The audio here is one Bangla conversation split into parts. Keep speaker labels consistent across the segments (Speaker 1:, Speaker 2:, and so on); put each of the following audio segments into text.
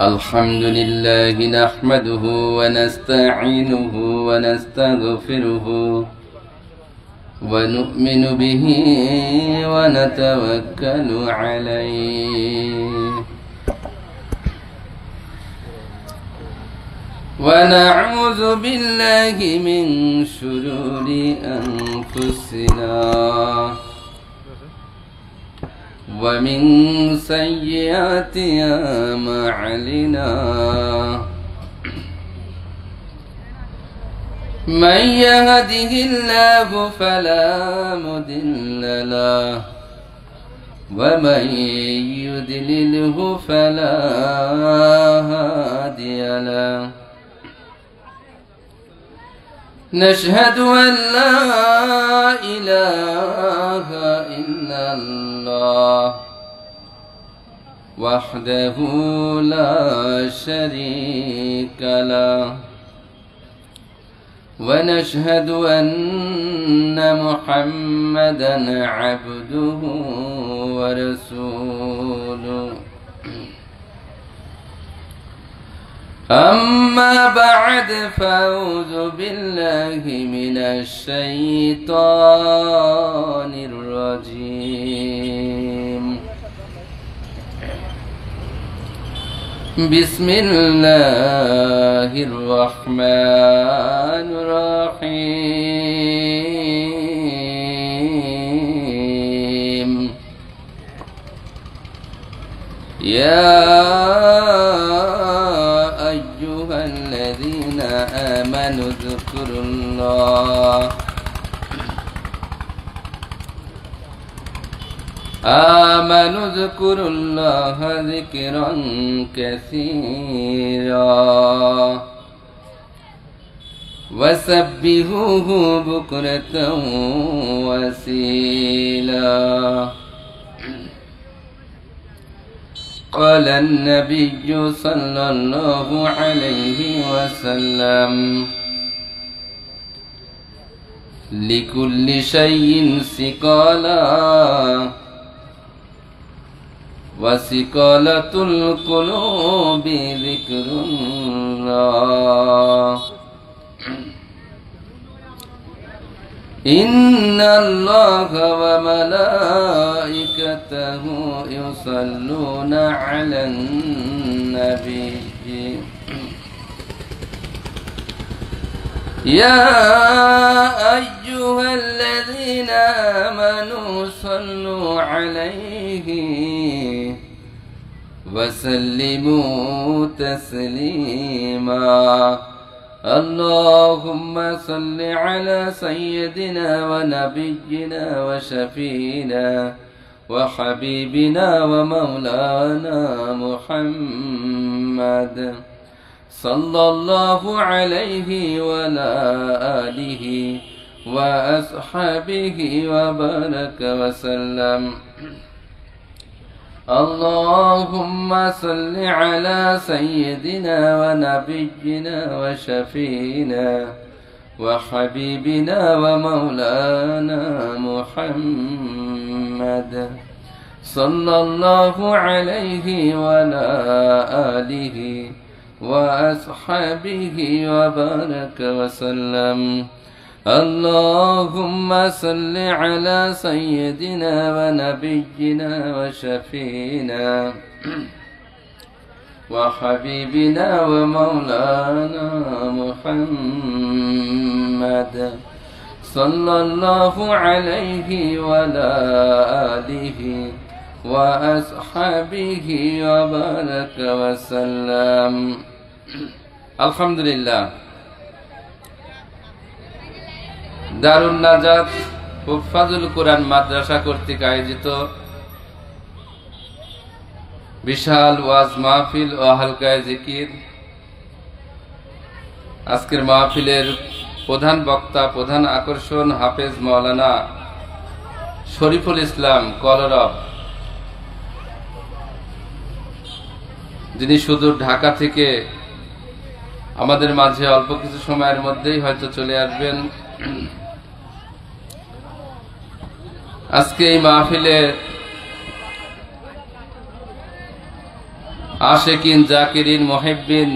Speaker 1: الحمد لله نحمده ونستعينه ونستغفره ونؤمن به ونتوكل عليه ونعوذ بالله من شرور أنفسنا ومن سيئات أعمالنا من يهده الله فلا مضل له ومن يضلله فلا هادي له نشهد أن لا إله إلا الله وحده لا شريك له ونشهد أن محمدًا عبده ورسوله أما بعد فأعوذ بالله من الشيطان الرجيم بسم الله الرحمن الرحيم يا أيها الذين آمنوا اذكروا الله ذكرا كثيرا وسبحوه بكرة وأصيلا قال النبي صلى الله عليه وسلم لكل شيء سقالا وسقالة القلوب ذكر الله إن الله وملائكته يصلون على النبي يا أيها الذين آمنوا صلوا عليه وسلموا تسليما اللهم صل على سيدنا ونبينا وشفينا وحبيبنا ومولانا محمد صلى الله عليه وعلى آله وأصحابه وبارك وسلم اللهم صل على سيدنا ونبينا وشفينا وحبيبنا ومولانا محمد صلى الله عليه وعلى آله وأصحابه وبارك وسلم اللهم صل على سيدنا ونبينا وشفينا وحبيبنا ومولانا محمد صلى الله عليه وعلى آله وأصحابه وبارك وسلم الحمد لله দারুন নাজাত হুফাজুল কোরআন মাদ্রাসা কর্তৃক আয়োজিত বিশাল ওয়াজ মাহফিল ও হালকায়ে জিকির আজকের মাহফিলের প্রধান বক্তা প্রধান আকর্ষণ হাফেজ মাওলানা শরীফুল ইসলাম কলরব যিনি সুদূর ঢাকা থেকে আমাদের মাঝে অল্প কিছু সময়ের মধ্যেই হয়তো চলে আসবেন আজকে এই মাহফিলে আশিকিন জাকিরিন মুহিব্বিন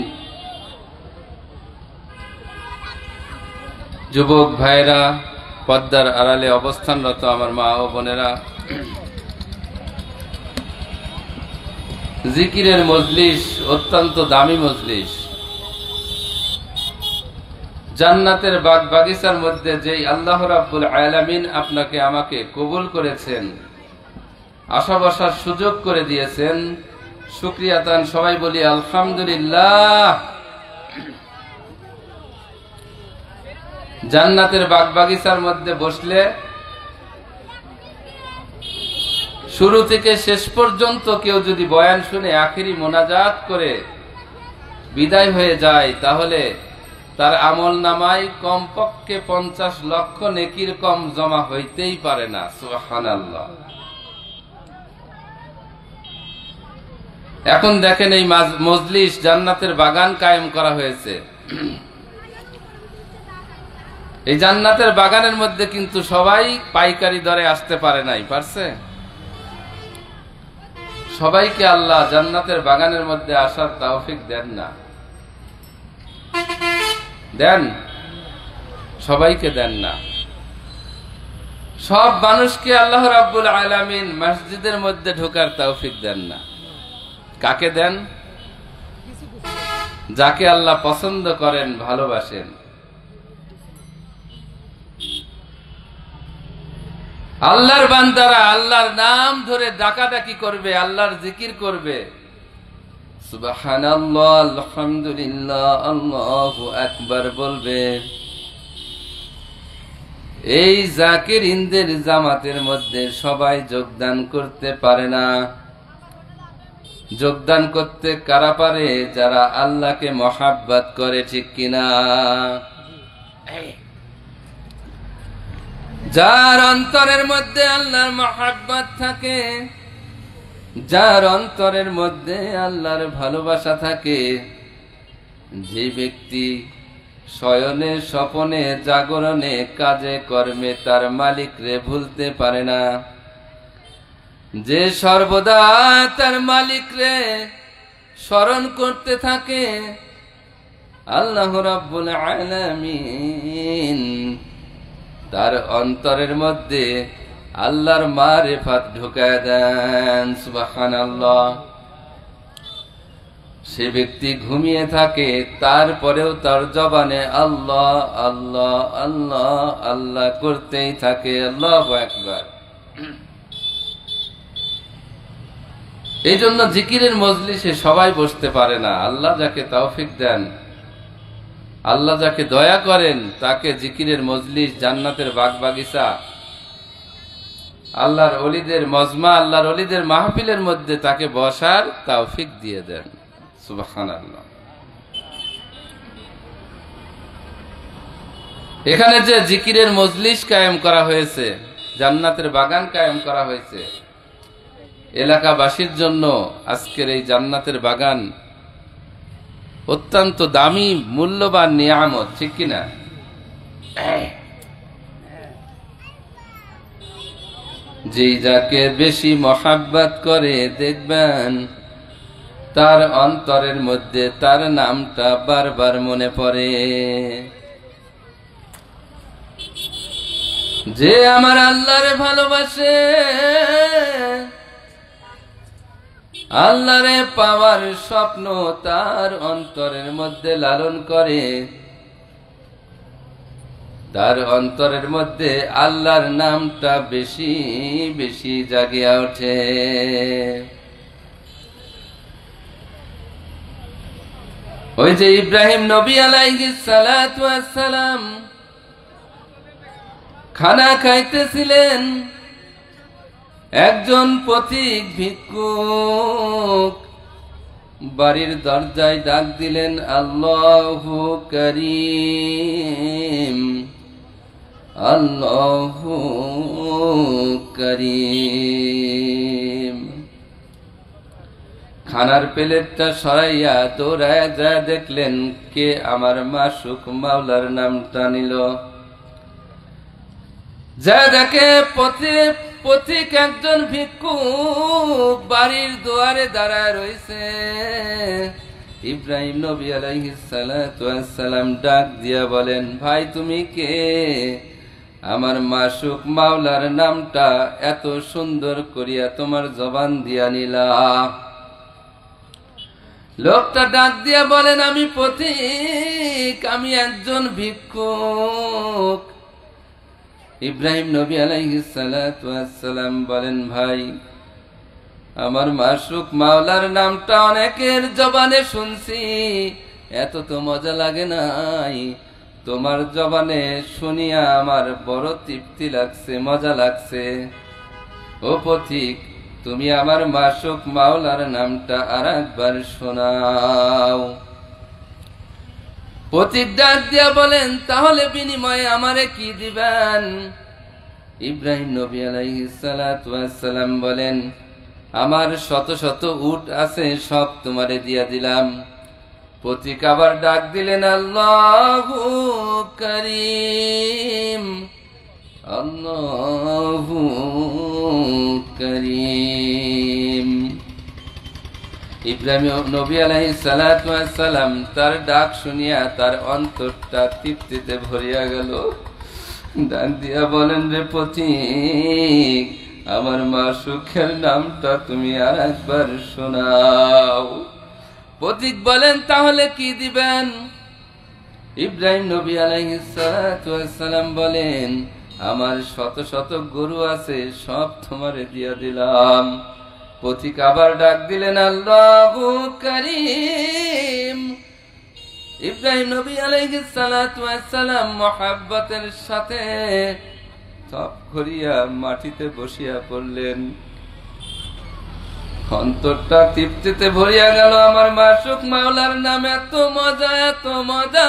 Speaker 1: যুবক ভাইরা, পর্দার আড়ালে অবস্থানরত আমার মা ও বোনেরা, জিকিরের মজলিস অত্যন্ত দামি মজলিস। জান্নাতের বাগ বাগিচার মধ্যে যেই আল্লাহ রাব্বুল আলামিন আপনাকে আমাকে কবুল করেছেন, আশা বসার সুযোগ করে দিয়েছেন, শুকরিয়া তান সবাই বলি আলহামদুলিল্লাহ। জান্নাতের বাগ বাগিচার মধ্যে বসলে শুরু থেকে শেষ পর্যন্ত কেউ যদি বয়ান শুনে আখিরি মোনাজাত করে বিদায় হয়ে যায়, তাহলে তার আমল নামায় কমপক্ষে 50 লক্ষ নেকির কম জমা হইতেই পারে না। সুবহানাল্লাহ। এখন দেখেন এই মজলিস জান্নাতের বাগান কায়েম করা হয়েছে। এই জান্নাতের বাগানের মধ্যে কিন্তু সবাই পাইকারি দরে আসতে পারে নাই, পারছে? সবাইকে আল্লাহ জান্নাতের বাগানের মধ্যে আসার তৌফিক দেন না, দেন? সবাইকে দেন না। সব মানুষকে আল্লাহ রাব্বুল আলামিন মসজিদের মধ্যে ঢোকার তৌফিক দেন না। কাকে দেন? যাকে আল্লাহ পছন্দ করেন, ভালোবাসেন। আল্লাহর বান্দারা আল্লাহর নাম ধরে ডাকাডাকি করবে, আল্লাহর জিকির করবে, সুবহানাল্লাহ, আলহামদুলিল্লাহ, আল্লাহু আকবার বলবে। এই জাকিরিনদের জামাতের মধ্যে সবাই যোগদান করতে পারে না। যোগদান করতে কারা পারে? যারা আল্লাহকে মহাব্বত করে, ঠিক কিনা? যার অন্তরের মধ্যে আল্লাহর মহাব্বত থাকে, যার অন্তরের মধ্যে আল্লাহর ভালোবাসা থাকে, যে ব্যক্তি শয়নে স্বপনে জাগরণে কাজে কর্মে তার মালিকরে ভুলতে পারে না, যে সর্বদা তার মালিকরে স্মরণ করতে থাকে, আল্লাহ রাব্বুল আলামিন তার অন্তরের মধ্যে আল্লাহর মারিফাত ঢুকায় দেন। সুবহানাল্লাহ। সে ব্যক্তি ঘুমিয়ে থাকে, তারপরেও তার জবানে আল্লাহ আল্লাহ আল্লাহ আল্লাহ করতেই থাকে। আল্লাহু আকবার। এই জন্য জিকিরের মজলিসে সবাই বসতে পারে না। আল্লাহ যাকে তৌফিক দেন, আল্লাহ যাকে দয়া করেন, তাকে জিকিরের মজলিস, জান্নাতের বাগ বাগিচা, আল্লাহর ওলিদের মজমা, আল্লাহর ওলিদের মাহফিলের মধ্যে তাকে বসার তৌফিক দিয়ে দেন। সুবহানাল্লাহ। এখানে যে জিকিরের মজলিস কায়েম করা হয়েছে, জান্নাতের বাগান কায়েম করা হয়েছে, এলাকাবাসীর জন্য আজকের এই জান্নাতের বাগান অত্যন্ত দামি মূল্যবান নিয়ামত, ঠিক কিনা? যেই যাকে বেশি মহাব্বত করে, দেখবেন তার অন্তরের মধ্যে তার নামটা বারবার মনে পড়ে। যে আমার আল্লাহরে ভালোবাসে, আল্লাহরে পাওয়ার স্বপ্ন তার অন্তরের মধ্যে লালন করে, তার অন্তরের মধ্যে আল্লাহর নামটা বেশি বেশি জাগিয়া ওঠে। ওই যে ইব্রাহিম নবী আলাইহিস সালাতু ওয়াস সালাম খানা খাইতেছিলেন, একজন পথিক ভিক্ষুক বাড়ির দরজায় ডাক দিলেন, আল্লাহু করিম, আল্লাহু করিম। খানার প্লেটটা সরাইয়া দৌড়ায় যা দেখলেন কে আমার মাসুক মাওলার নামটা নিল। যা দেখে পথিক একজন ভিক্ষুক বাড়ির দুয়ারে দাঁড়ায় রয়েছে। ইব্রাহিম নবী আলাইহিস সালাতু ওয়াস সালাম ডাক দিয়া বলেন, ভাই তুমি কে? আমার মাসুক মাওলার নামটা এত সুন্দর করিয়া তোমার জবান দিয়া নিলা। লোকটা ডাক দিয়া বলেন, আমি পথিক, আমি একজন ভিক্ষুক। ইব্রাহিম নবী আলাইহিস সালাতু ওয়াস সালাম বলেন, ভাই আমার মাসুক মাওলার নামটা অনেকের জবানে শুনছি, এত তো মজা লাগে নাই, তোমার জবানে শুনিয়া আমার বড় তৃপ্তি লাগছে, মজা লাগছে। ও পথিক, তুমি আমার মাসুক মাওলার নামটা আর একবার শোনাও। পথিক ডাক দিয়া বলেন, তাহলে বিনিময়ে আমারে কি দিবেন? ইব্রাহিম নবী আলাইহিস সালাতু ওয়াস সালাম বলেন, আমার শত শত উট আছে, সব তোমারে দিয়া দিলাম। পথিক আবার ডাক দিলেন, আল্লাহু করিম, আল্লাহু করিম। ইব্রাহিম নবী আলাইহিস সালাতু ওয়াস সালাম তার ডাক শুনিয়া তার অন্তরটা তৃপ্তিতে ভরিয়া গেল। ডাক দিয়া বলেন, রে পথিক, আমার মাসুকের নামটা তুমি আর একবার শোনাও। পথিক বলেন, তাহলে কি দিবেন? ইব্রাহিম নবী আলাইহিস সালাতু ওয়াস সালাম বলেন, আমার শত শত গরু আছে, সব তোমারে দিয়া দিলাম। পথিক আবার ডাক দিলেন, আল্লাহু করিম। ইব্রাহিম নবী আলাইহিস সালাতু ওয়াস সালাম মুহাব্বতের সাথে তপ করিয়া মাটিতে বসিয়া পড়লেন। অন্তরটা তৃপ্তিতে ভরিয়া গেল, আমার মাসুক মাওলার নাম এত মজা, এত মজা।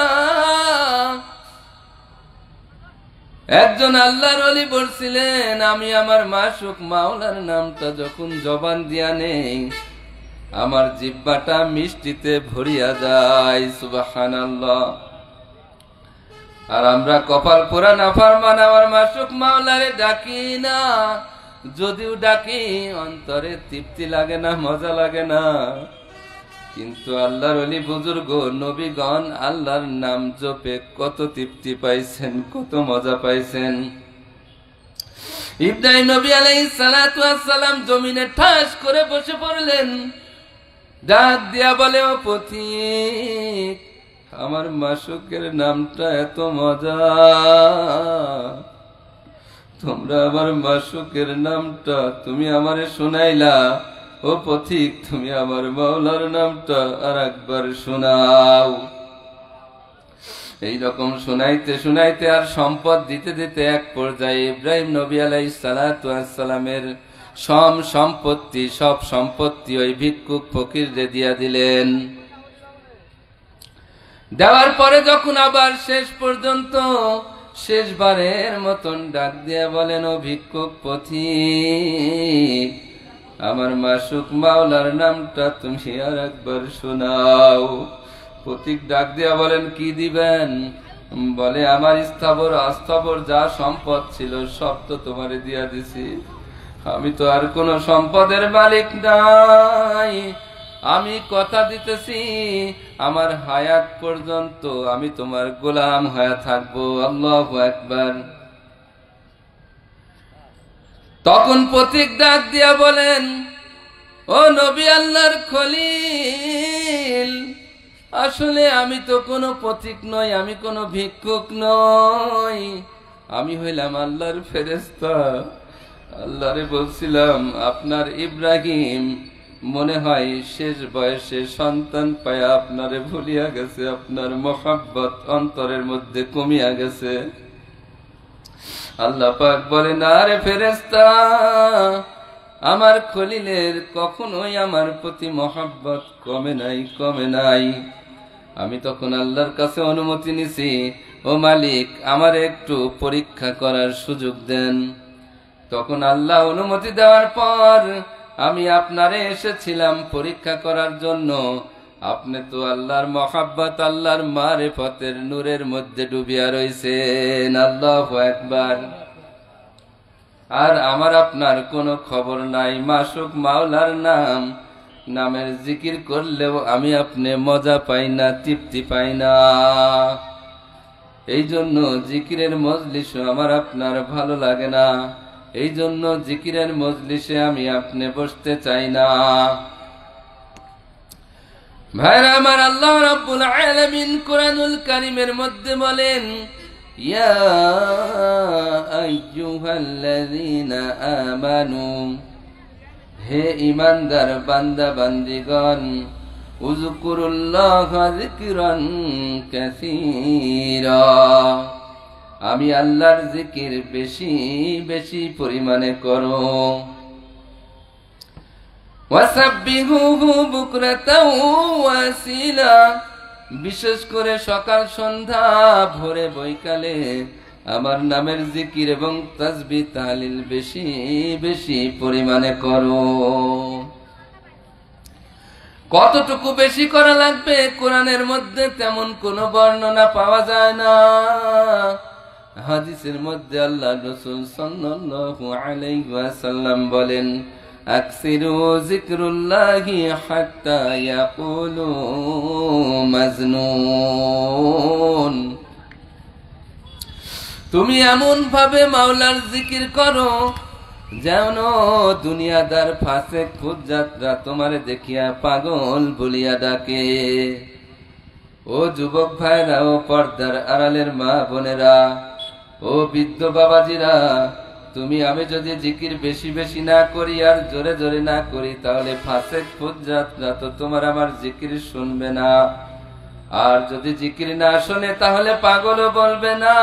Speaker 1: একজন আল্লাহর ওলি বলছিলেন, আমি আমার মাসুক মাওলার নামটা যখন জবান দিয়া নেই, আমার জিহ্বাটা মিষ্টিতে ভরিয়া যায়। সুবহানাল্লাহ। আর আমরা কপাল পোড়া নাফরমান, আমার মাসুক মাওলারে ডাকি না, যদিও ডাকি অন্তরে তৃপ্তি লাগে না, মজা লাগে না। কিন্তু আল্লাহর ওলি বুজুর্গ নবীগণ আল্লাহর নাম জপে কত তৃপ্তি পাইছেন, কত মজা পাইছেন। ইব্রাহিম নবী আলাইহিস সালাতু ওয়াস সালাম জমিনে ঠাস করে বসে পড়লেন। ডাক দিয়া বলে, ও পথিক, আমার মাসুকের নামটা এত মজা, তোমরা আমার মাসুকের নামটা তুমি আমারে শোনাইলা। ও পথিক, তুমি আমার মাওলার নামটা আর একবার শোনাও। এইরকম শোনাইতে শোনাইতে আর সম্পদ দিতে দিতে এক পর্যায়ে ইব্রাহিম নবী আলাইহিস সালাতু ওয়াস সালামের সব সম্পত্তি ওই ভিক্ষুক ফকিররে দিয়া দিলেন। দেওয়ার পরে যখন আবার শেষ পর্যন্ত শেষবারের মতন ডাক দিয়া বলেন, ও ভিক্ষুক পথিক, আমার মাসুক মাওলার নামটা তুমি আর একবার শোনাও। পথিক ডাক দিয়া বলেন, কি দিবেন? বলে, আমার স্থাবর অস্থাবর যা সম্পদ ছিল সব তো তোমারে দিয়া দিছি, আমি তো আর কোন সম্পদের মালিক নাই। আমি কথা দিতেছি, আমার হায়াত পর্যন্ত আমি তোমার গোলাম হয়ে থাকবো। আল্লাহু আকবার। তখন পথিক ডাক দিয়া বলেন, ও নবী আল্লাহর খলিল, আসলে আমি তো কোনো পথিক নই, আমি কোনো ভিক্ষুক নই, আমি হইলাম আল্লাহর ফেরেশতা। আল্লাহরে বলছিলাম, আপনার ইব্রাহিম মনে হয় শেষ বয়সে সন্তান পায়া আপনারে ভুলিয়া গেছে, আপনার মহব্বত অন্তরের মধ্যে কমিয়া গেছে। আল্লাহ পাক বলেন, আরে ফেরেশতা, আমার খলিলের কখনোই আমার প্রতি মহব্বত কমে নাই, কমে নাই। আমি তখন আল্লাহর কাছে অনুমতি নিছি, ও মালিক, আমার একটু পরীক্ষা করার সুযোগ দেন। তখন আল্লাহ অনুমতি দেওয়ার পর আমি আপনারে এসেছিলাম পরীক্ষা করার জন্য। আপনি তো আল্লাহর মহব্বত, আল্লাহর মারিফতের নূরের মধ্যে ডুবিয়া রইছেন। আল্লাহু আকবার। আর আমার আপনার কোনো খবর নাই। মাসুক মাওলার নামের জিকির করলেও আমি আপনি মজা পাই না, তৃপ্তি পাই না। এই জন্য জিকিরের মজলিসও আমার আপনার ভালো লাগে না। এই জন্য জিকিরের মজলিসে আমি আপনি বসতে চাই না। ভাইরা আমার, আল্লাহ রাব্বুল আলামিন কুরআনুল কারীমের মধ্যে বলেন, ইয়া আইয়ুহাল্লাযীনা আমানু, হে ঈমানদার বান্দা বান্দিগণ, উযকুরুল্লাহা যিকরান কাসীরা, আমি আল্লাহর জিকির বেশি বেশি পরিমাণে করো। ওয়াসাব্বিহুহু বুকরাতাও ওয়াসিলা, বিশেষ করে সকাল সন্ধ্যা ভোরে বৈকালে আমার নামের জিকির এবং তাসবিহ তাহলিল বেশি বেশি পরিমাণে করো। কতটুকু বেশি করা লাগবে কোরআনের মধ্যে তেমন কোনো বর্ণনা পাওয়া যায় না। হাদিসের মধ্যে আল্লাহ রাসূল সাল্লাল্লাহু আলাইহি ওয়াসাল্লাম বলেন, আকসিরু যিকরুল্লাহি হাত্তা ইয়াকুলু মাজনুন, তুমি এমন ভাবে মাওলার জিকির করো যেন দুনিয়াদার ফাসেক ফুজ্জাতরা তোমারে দেখিয়া পাগল বলিয়া ডাকে। ও যুবক ভাইরা, ও পর্দার আড়ালের মা বোনেরা, ও বৃদ্ধ বাবাজিরা, তুমি আমি যদি জিকির বেশি বেশি না করি আর জোরে জোরে না করি, তাহলে ফাসেক ফুজ্জাতরা তো তোমার আমার জিকির শুনবে না। আর যদি জিকির না শোনে তাহলে পাগলও বলবে না।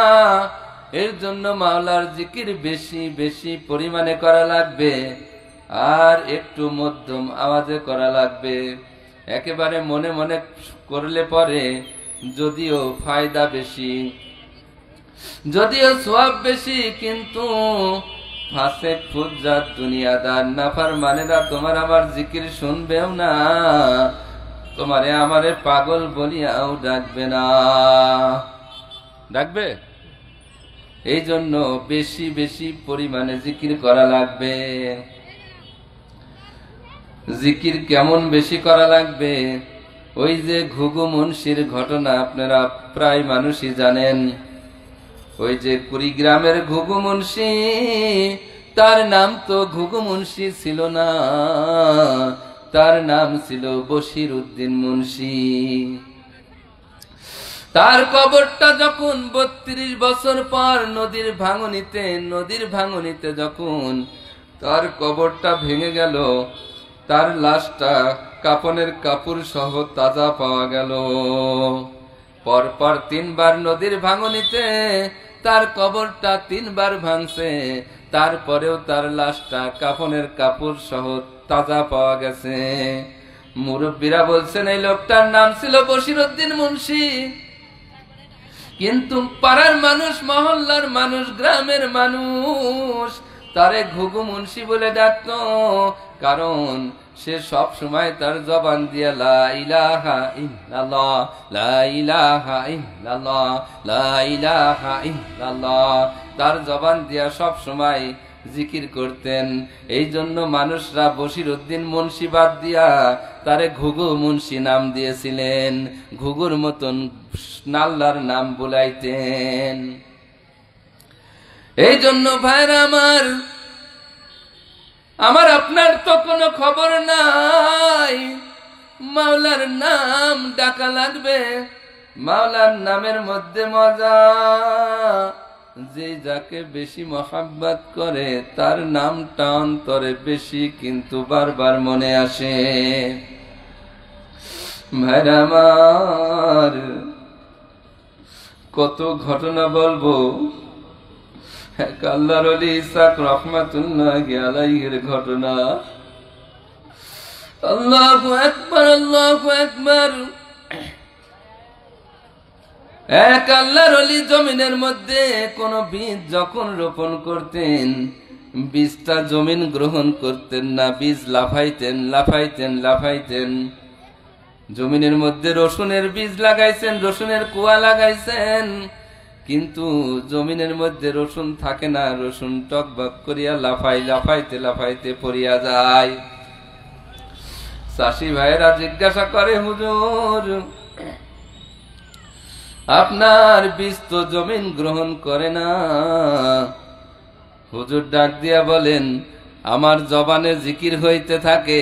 Speaker 1: এর জন্য মাওলার জিকির বেশি বেশি পরিমাণে করা লাগবে, আর একটু মধ্যম আওয়াজে করা লাগবে। একেবারে মনে মনে করলে পরে যদিও ফায়দা বেশি, যদিও সওয়াব বেশি, কিন্তু ফাসেক ফুজ্জাত দুনিয়াদার নাফরমানেরা তোমার আমার জিকির শুনবেও না, তোমারে আমারে পাগল বলিয়াও ডাকবে না। ডাকবে? এই জন্য বেশি বেশি পরিমাণে জিকির করা লাগবে। জিকির কেমন বেশি করা লাগবে? ওই যে ঘুঘু মুন্সির ঘটনা আপনারা প্রায় মানুষই জানেন। ওই যে কুড়িগ্রামের ঘুঘু মুন্সি, তার নাম তো ঘুঘু মুন্সি ছিল না, তার নাম ছিল বশির উদ্দিন মুন্সি। তার কবরটা যখন ৩২ বছর পর নদীর ভাঙনিতে যখন তার কবরটা ভেঙে গেল, তার লাশটা কাফনের কাপড় সহ তাজা পাওয়া গেল। পরপর ৩ বার নদীর ভাঙনিতে তার কবরটা ৩ বার ভাঙছে, তারপরেও তার লাশটা কাফনের কাপড় সহ তাজা পাওয়া গেছে। মুরব্বীরা বলছেন এই লোকটার নাম ছিল বশির উদ্দিন মুন্সি। কিন্তু পাড়ার মানুষ, মহল্লার মানুষ, গ্রামের মানুষ তারে ঘুঘু মুন্সি বলে ডাকতো, কারণ সে সব সময় তার জবান দিয়া লা ইলাহা ইল্লাল্লাহ, লা ইলাহা ইল্লাল্লাহ, লা ইলাহা ইল্লাল্লাহ, তার জবান দিয়া সব সময় জিকির করতেন। এই জন্য মানুষরা বশির উদ্দিন মুন্সি বাদ দিয়া তারে ঘুঘু মুন্সি নাম দিয়েছিলেন। ঘুঘুর মতন নাল্লার নাম বুলাইতেন। এই জন্য ভাইরা আমার আপনার তো কোনো খবর নাই, মাওলার নাম ডাকা লাগবে। মাওলার নামের মধ্যে মজা, যে যাকে বেশি মহাব্বত করে তার নামটা অন্তরে বেশি কিন্তু বারবার মনে আসে। ভাইরা আমার, কত ঘটনা বলবো। এক আল্লাহর ওলি ইসহাক রাহমাতুল্লাহি আলাইহির ঘটনা। আল্লাহু আকবার, আল্লাহু আকবার। এক আল্লাহর ওলি জমিনের মধ্যে কোন বীজ যখন রোপণ করতেন, বীজটা জমিন গ্রহণ করতেন না, বীজ লাফাইতেন। জমিনের মধ্যে রসুনের বীজ লাগাইছেন, রসুনের কুয়া লাগাইছেন, কিন্তু জমিনের মধ্যে রসুন থাকে না, রসুন টকবক করিয়া লাফাইতে লাফাইতে পড়িয়া যায়। চাষি ভাইয়েরা জিজ্ঞাসা করে, হুজুর আপনার বীজ তো জমিন গ্রহণ করে না। হুজুর ডাক দিয়া বলেন, আমার জবানে জিকির হইতে থাকে,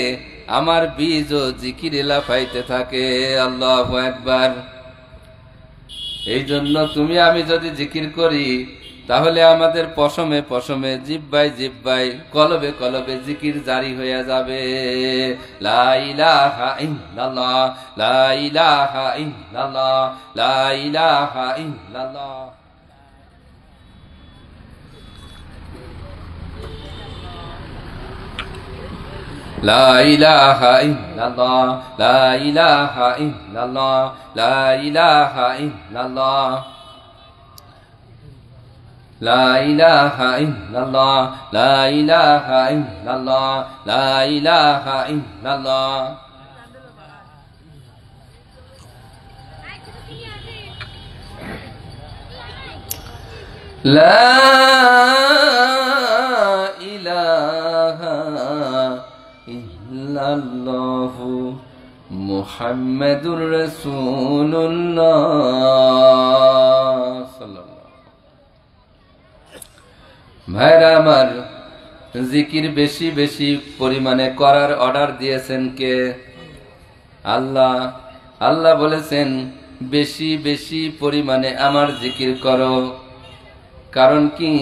Speaker 1: আমার বীজও জিকিরে লাফাইতে থাকে। আল্লাহু আকবার। এই জন্য তুমি আমি যদি জিকির করি, তাহলে আমাদের পশমে পশমে, জিব্বায় জিব্বায়, কলবে কলবে জিকির জারি হয়ে যাবে। লা ইলাহা ইল্লাল্লাহ, লা ইলাহা ইল্লাল্লাহ, লা ইলাহা ইল্লাল্লাহ। লা ইলাহা ইল্লাল্লাহ, লা ইলাহা ইল্লাল্লাহ, লা ইলাহা ইল্লাল্লাহ, লা ইলাহা ইল্লাল্লাহ, লা ইলাহা ইল্লাল্লাহ, লা ইলাহা ইল্লাল্লাহ। লা ইলাহা ইল্লাল্লাহু মুহাম্মাদুর রাসূলুল্লাহ সাল্লাল্লাহু। ভাইরা আমার, জিকির বেশি বেশি পরিমাণে করার অর্ডার দিয়েছেন কে? আল্লাহ। আল্লাহ বলেছেন বেশি বেশি পরিমাণে আমার জিকির করো। কারণ কি?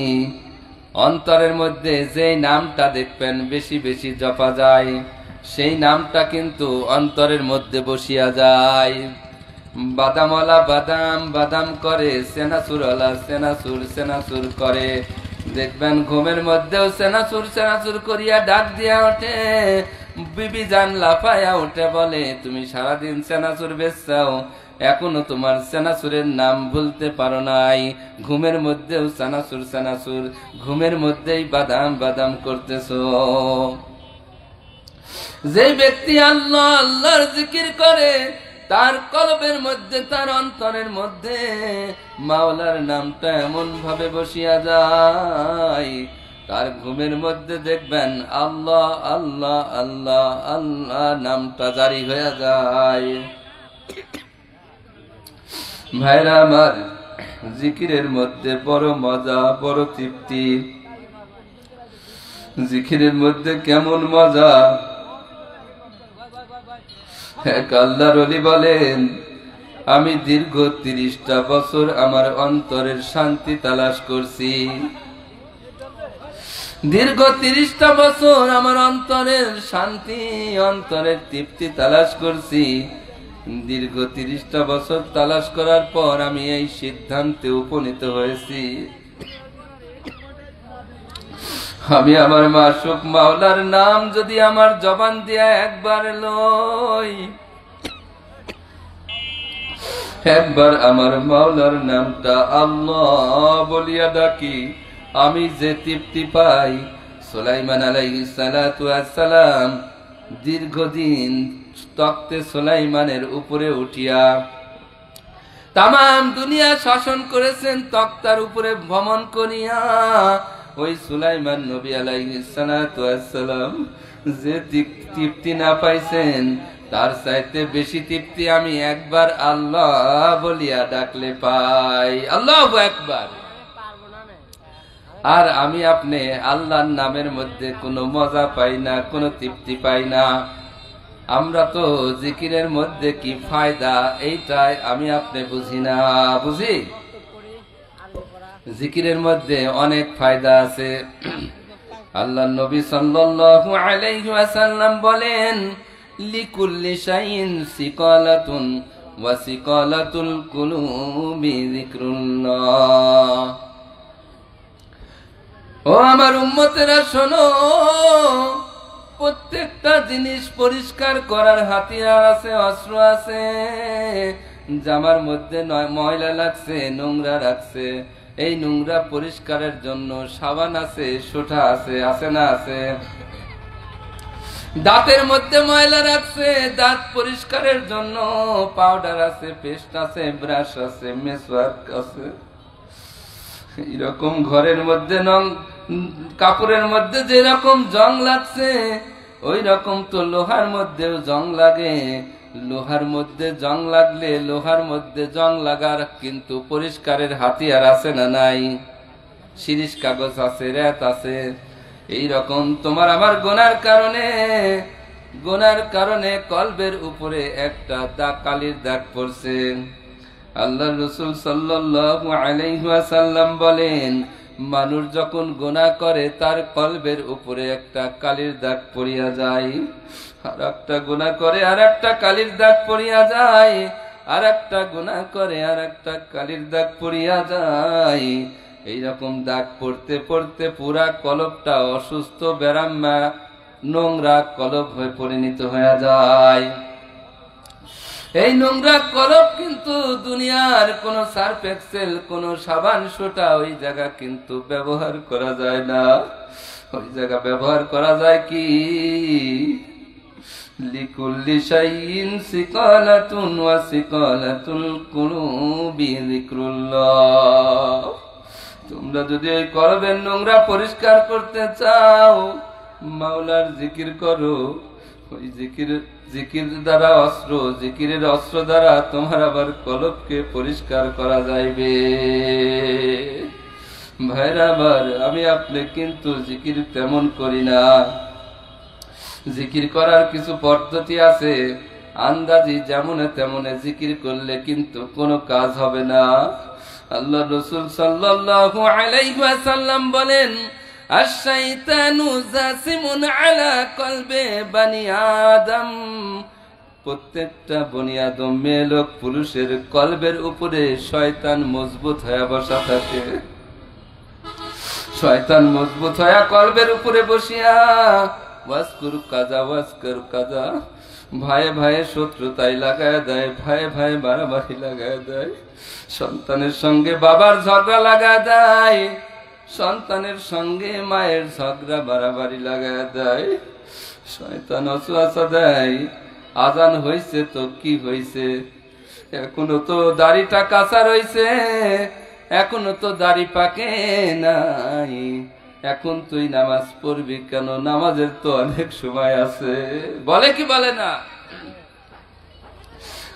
Speaker 1: অন্তরের মধ্যে যে নামটা দেখবেন বেশি বেশি জপা যায়, সেই নামটা কিন্তু অন্তরের মধ্যে বসিয়া যায়। বাদামওয়ালা বাদাম বাদাম করে, সেনাসুরওয়ালা সেনাসুর সেনাসুর করে। দেখবেন ঘুমের মধ্যেও সেনাসুর সেনাসুর করিয়া ডাক দিয়া ওঠে। বিবি জান লাফায়া উঠে বলে, তুমি সারাদিন সেনাসুর বেচাও, এখনো তোমার সেনাসুরের নাম ভুলতে পারো নাই। ঘুমের মধ্যেও সেনাসুর সেনাসুর, ঘুমের মধ্যেই বাদাম বাদাম করতেছো। যে ব্যক্তি আল্লাহ আল্লাহর জিকির করে, তার কলবের মধ্যে, তার অন্তরের মধ্যে মাওলার নামটা এমন ভাবে বসিয়া যায়, তার ঘুমের মধ্যে দেখবেন আল্লাহ আল্লাহ আল্লাহ আল্লাহ নামটা জারি হয়ে যায়। ভাইরা আমার, জিকিরের মধ্যে বড় মজা, বড় তৃপ্তি। জিকিরের মধ্যে কেমন মজা! এক আল্লাহর ওলি বলেন, আমি দীর্ঘ 30টা বছর আমার অন্তরের শান্তি তালাশ করছি। দীর্ঘ 30টা বছর আমার অন্তরের শান্তি, অন্তরের তৃপ্তি তালাশ করছি। দীর্ঘ 30টা বছর তালাশ করার পর আমি এই সিদ্ধান্তে উপনীত হয়েছি, আমি আমার মাসুক মাওলার নাম যদি আমার জবান দিয়া একবার লই, একবার আমার মাওলার নামটা আল্লাহ বলিয়া ডাকি, আমি যে তৃপ্তি পাই। সুলাইমান আলাইহিস সালাতু ওয়াস সালাম দীর্ঘদিন তখতে সুলাইমানের উপরে উঠিয়া তামাম দুনিয়া শাসন করেছেন, তক্তার উপরে ভ্রমণ করিয়া। ওই সুলাইমান নবী আলাইহিস সালাতু ওয়াস সালাম যে তৃপ্তি না পাইছেন, তার চাইতে বেশি তৃপ্তি আমি একবার আল্লাহ বলিয়া ডাকলে পাই। আল্লাহু আকবার। আর আমি আপনি আল্লাহর নামের মধ্যে কোনো মজা পাই না, কোনো তৃপ্তি পাই না। আমরা তো জিকিরের মধ্যে কি ফায়দা, এইটাই আমি আপনি বুঝি না। বুঝি জিকিরের মধ্যে অনেক ফায়দা আছে। আল্লাহর নবী সাল্লাল্লাহু আলাইহি ওয়াসাল্লাম বলেন, লিকুল্লি শাইইন সিকালাতুন ওয়া সিকালাতুল কুলুবি যিকরুল্লাহ। ও আমার উম্মতেরা শোনো, প্রত্যেকটা জিনিস পরিষ্কার করার হাতিয়ার আছে, অস্ত্র আছে। জামার মধ্যে ময়লা লাগছে, নোংরা রাখছে, এই নোংরা পরিষ্কারের জন্য সাবান আছে, সোঁঠা আছে, আছে না আছে? দাঁতের মধ্যে ময়লা রাখছে, দাঁত পরিষ্কারের জন্য পাউডার আছে, পেস্ট আছে, ব্রাশ আছে, মেসওয়াক আছে। এরকম ঘরের মধ্যে কাপড়ের মধ্যে যেরকম জং লাগছে ওই রকম তো লোহার মধ্যেও জং লাগে। লোহার মধ্যে জং লাগলে লোহার মধ্যে জং লাগার কিন্তু পরিষ্কারের হাতিয়ার আছে না নাই? শিরিষ কাগজ আছে, রেত আছে। এই রকম তোমার আমার গুনার কারণে কলবের উপরে একটা দাগ, কালির দাগ পড়ছে। আল্লাহ রাসূল সাল্লাল্লাহু আলাইহি ওয়াসাল্লাম বলেন, মানুষ যখন গুনাহ করে তার কলবের উপরে একটা কালির দাগ পড়িয়া যায়। আর একটা গুনাহ করে আর একটা কালির দাগ পড়িয়া যায়, আর একটা গুনাহ করে আর একটা কালির দাগ পড়িয়া যায়। এইরকম দাগ পড়তে পড়তে পুরা কলবটা অসুস্থ, বেরাম্মা, নোংরা কলব হয়ে পরিণত হয়ে যায়। এই নোংরা কলব কিন্তু দুনিয়ার কোন সার্ফ এক্সেল, কোন সাবান সোটা ওই জায়গা কিন্তু ব্যবহার করা যায় না। ওই জায়গা ব্যবহার করা যায় কি? লিকুল্লি শাইইন সিকালাতুন ওয়া সিকালাতুল কুলুবি যিকরুল্লাহ। তোমরা যদি ওই কলবের নোংরা পরিষ্কার করতে চাও, মাওলার জিকির করো। ওই জিকির দ্বারা জিকিরের অস্ত্র দ্বারা তোমার আবার কলবকে পরিষ্কার করা যাইবে। ভাইরা আমার, আমি আপনি কিন্তু জিকির তেমন করি না। জিকির করার কিছু পদ্ধতি আছে, আন্দাজি যেমন তেমনে জিকির করলে কিন্তু কোনো কাজ হবে না। আল্লাহ রাসূল সাল্লাল্লাহু আলাইহি ওয়াসাল্লাম বলেন, আশ-শাইতানু জাসিমুন আলা কলবে বানি আদম। প্রত্যেকটা বনি আদম, মেয়ে লোক পুরুষের কলবের উপরে শয়তান মজবুত হয়ে বসা থাকে। শয়তান মজবুত হয়ে কলবের উপরে বসিয়া ওয়াজকুর কাজা ভাইয়ে ভাইয়ে শত্রুতাই লাগায় দেয়, ভাইয়ে ভাইয়ে বাড়াবাড়ি লাগায় দেয়। সন্তানের সঙ্গে বাবার ঝগড়া লাগায় দেয়, সন্তানের সঙ্গে মায়ের ঝগড়া বাড়াবাড়ি লাগায় দেয়। শয়তান ওয়াসওয়াসা দেয়, আজান হইছে তো কি হইছে, এখনো তো দাড়িটা কাঁচা রইছে, এখনো তো দাড়ি পাকে নাই, এখন তুই নামাজ পড়বি কেন? নামাজের তো অনেক সময় আছে। বলে কি বলে না?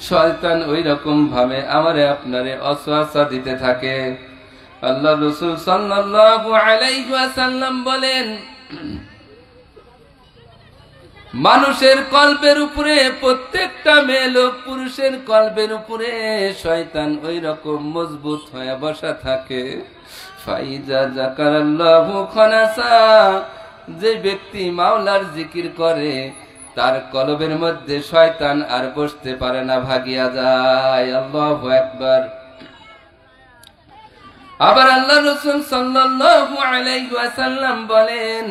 Speaker 1: শয়তান ওই রকম ভাবে আমারে আপনারে ওয়াসওয়াসা দিতে থাকে। আল্লাহ রাসূল সাল্লাল্লাহু আলাইহি ওয়াসাল্লাম বলেন, মানুষের কলবের উপরে, প্রত্যেকটা মেয়ে লোক পুরুষের কলবের উপরে শয়তান ওই রকম মজবুত হয়ে বসা থাকে। ফাইজা যাকারাল্লাহু খানাসা, যে ব্যক্তি মাওলার জিকির করে তার কলবের মধ্যে শয়তান আর বসতে পারে না, ভাগিয়া যায়। আল্লাহু আকবার। আবার আল্লাহ রাসূল সাল্লাল্লাহু আলাইহি ওয়াসাল্লাম বলেন,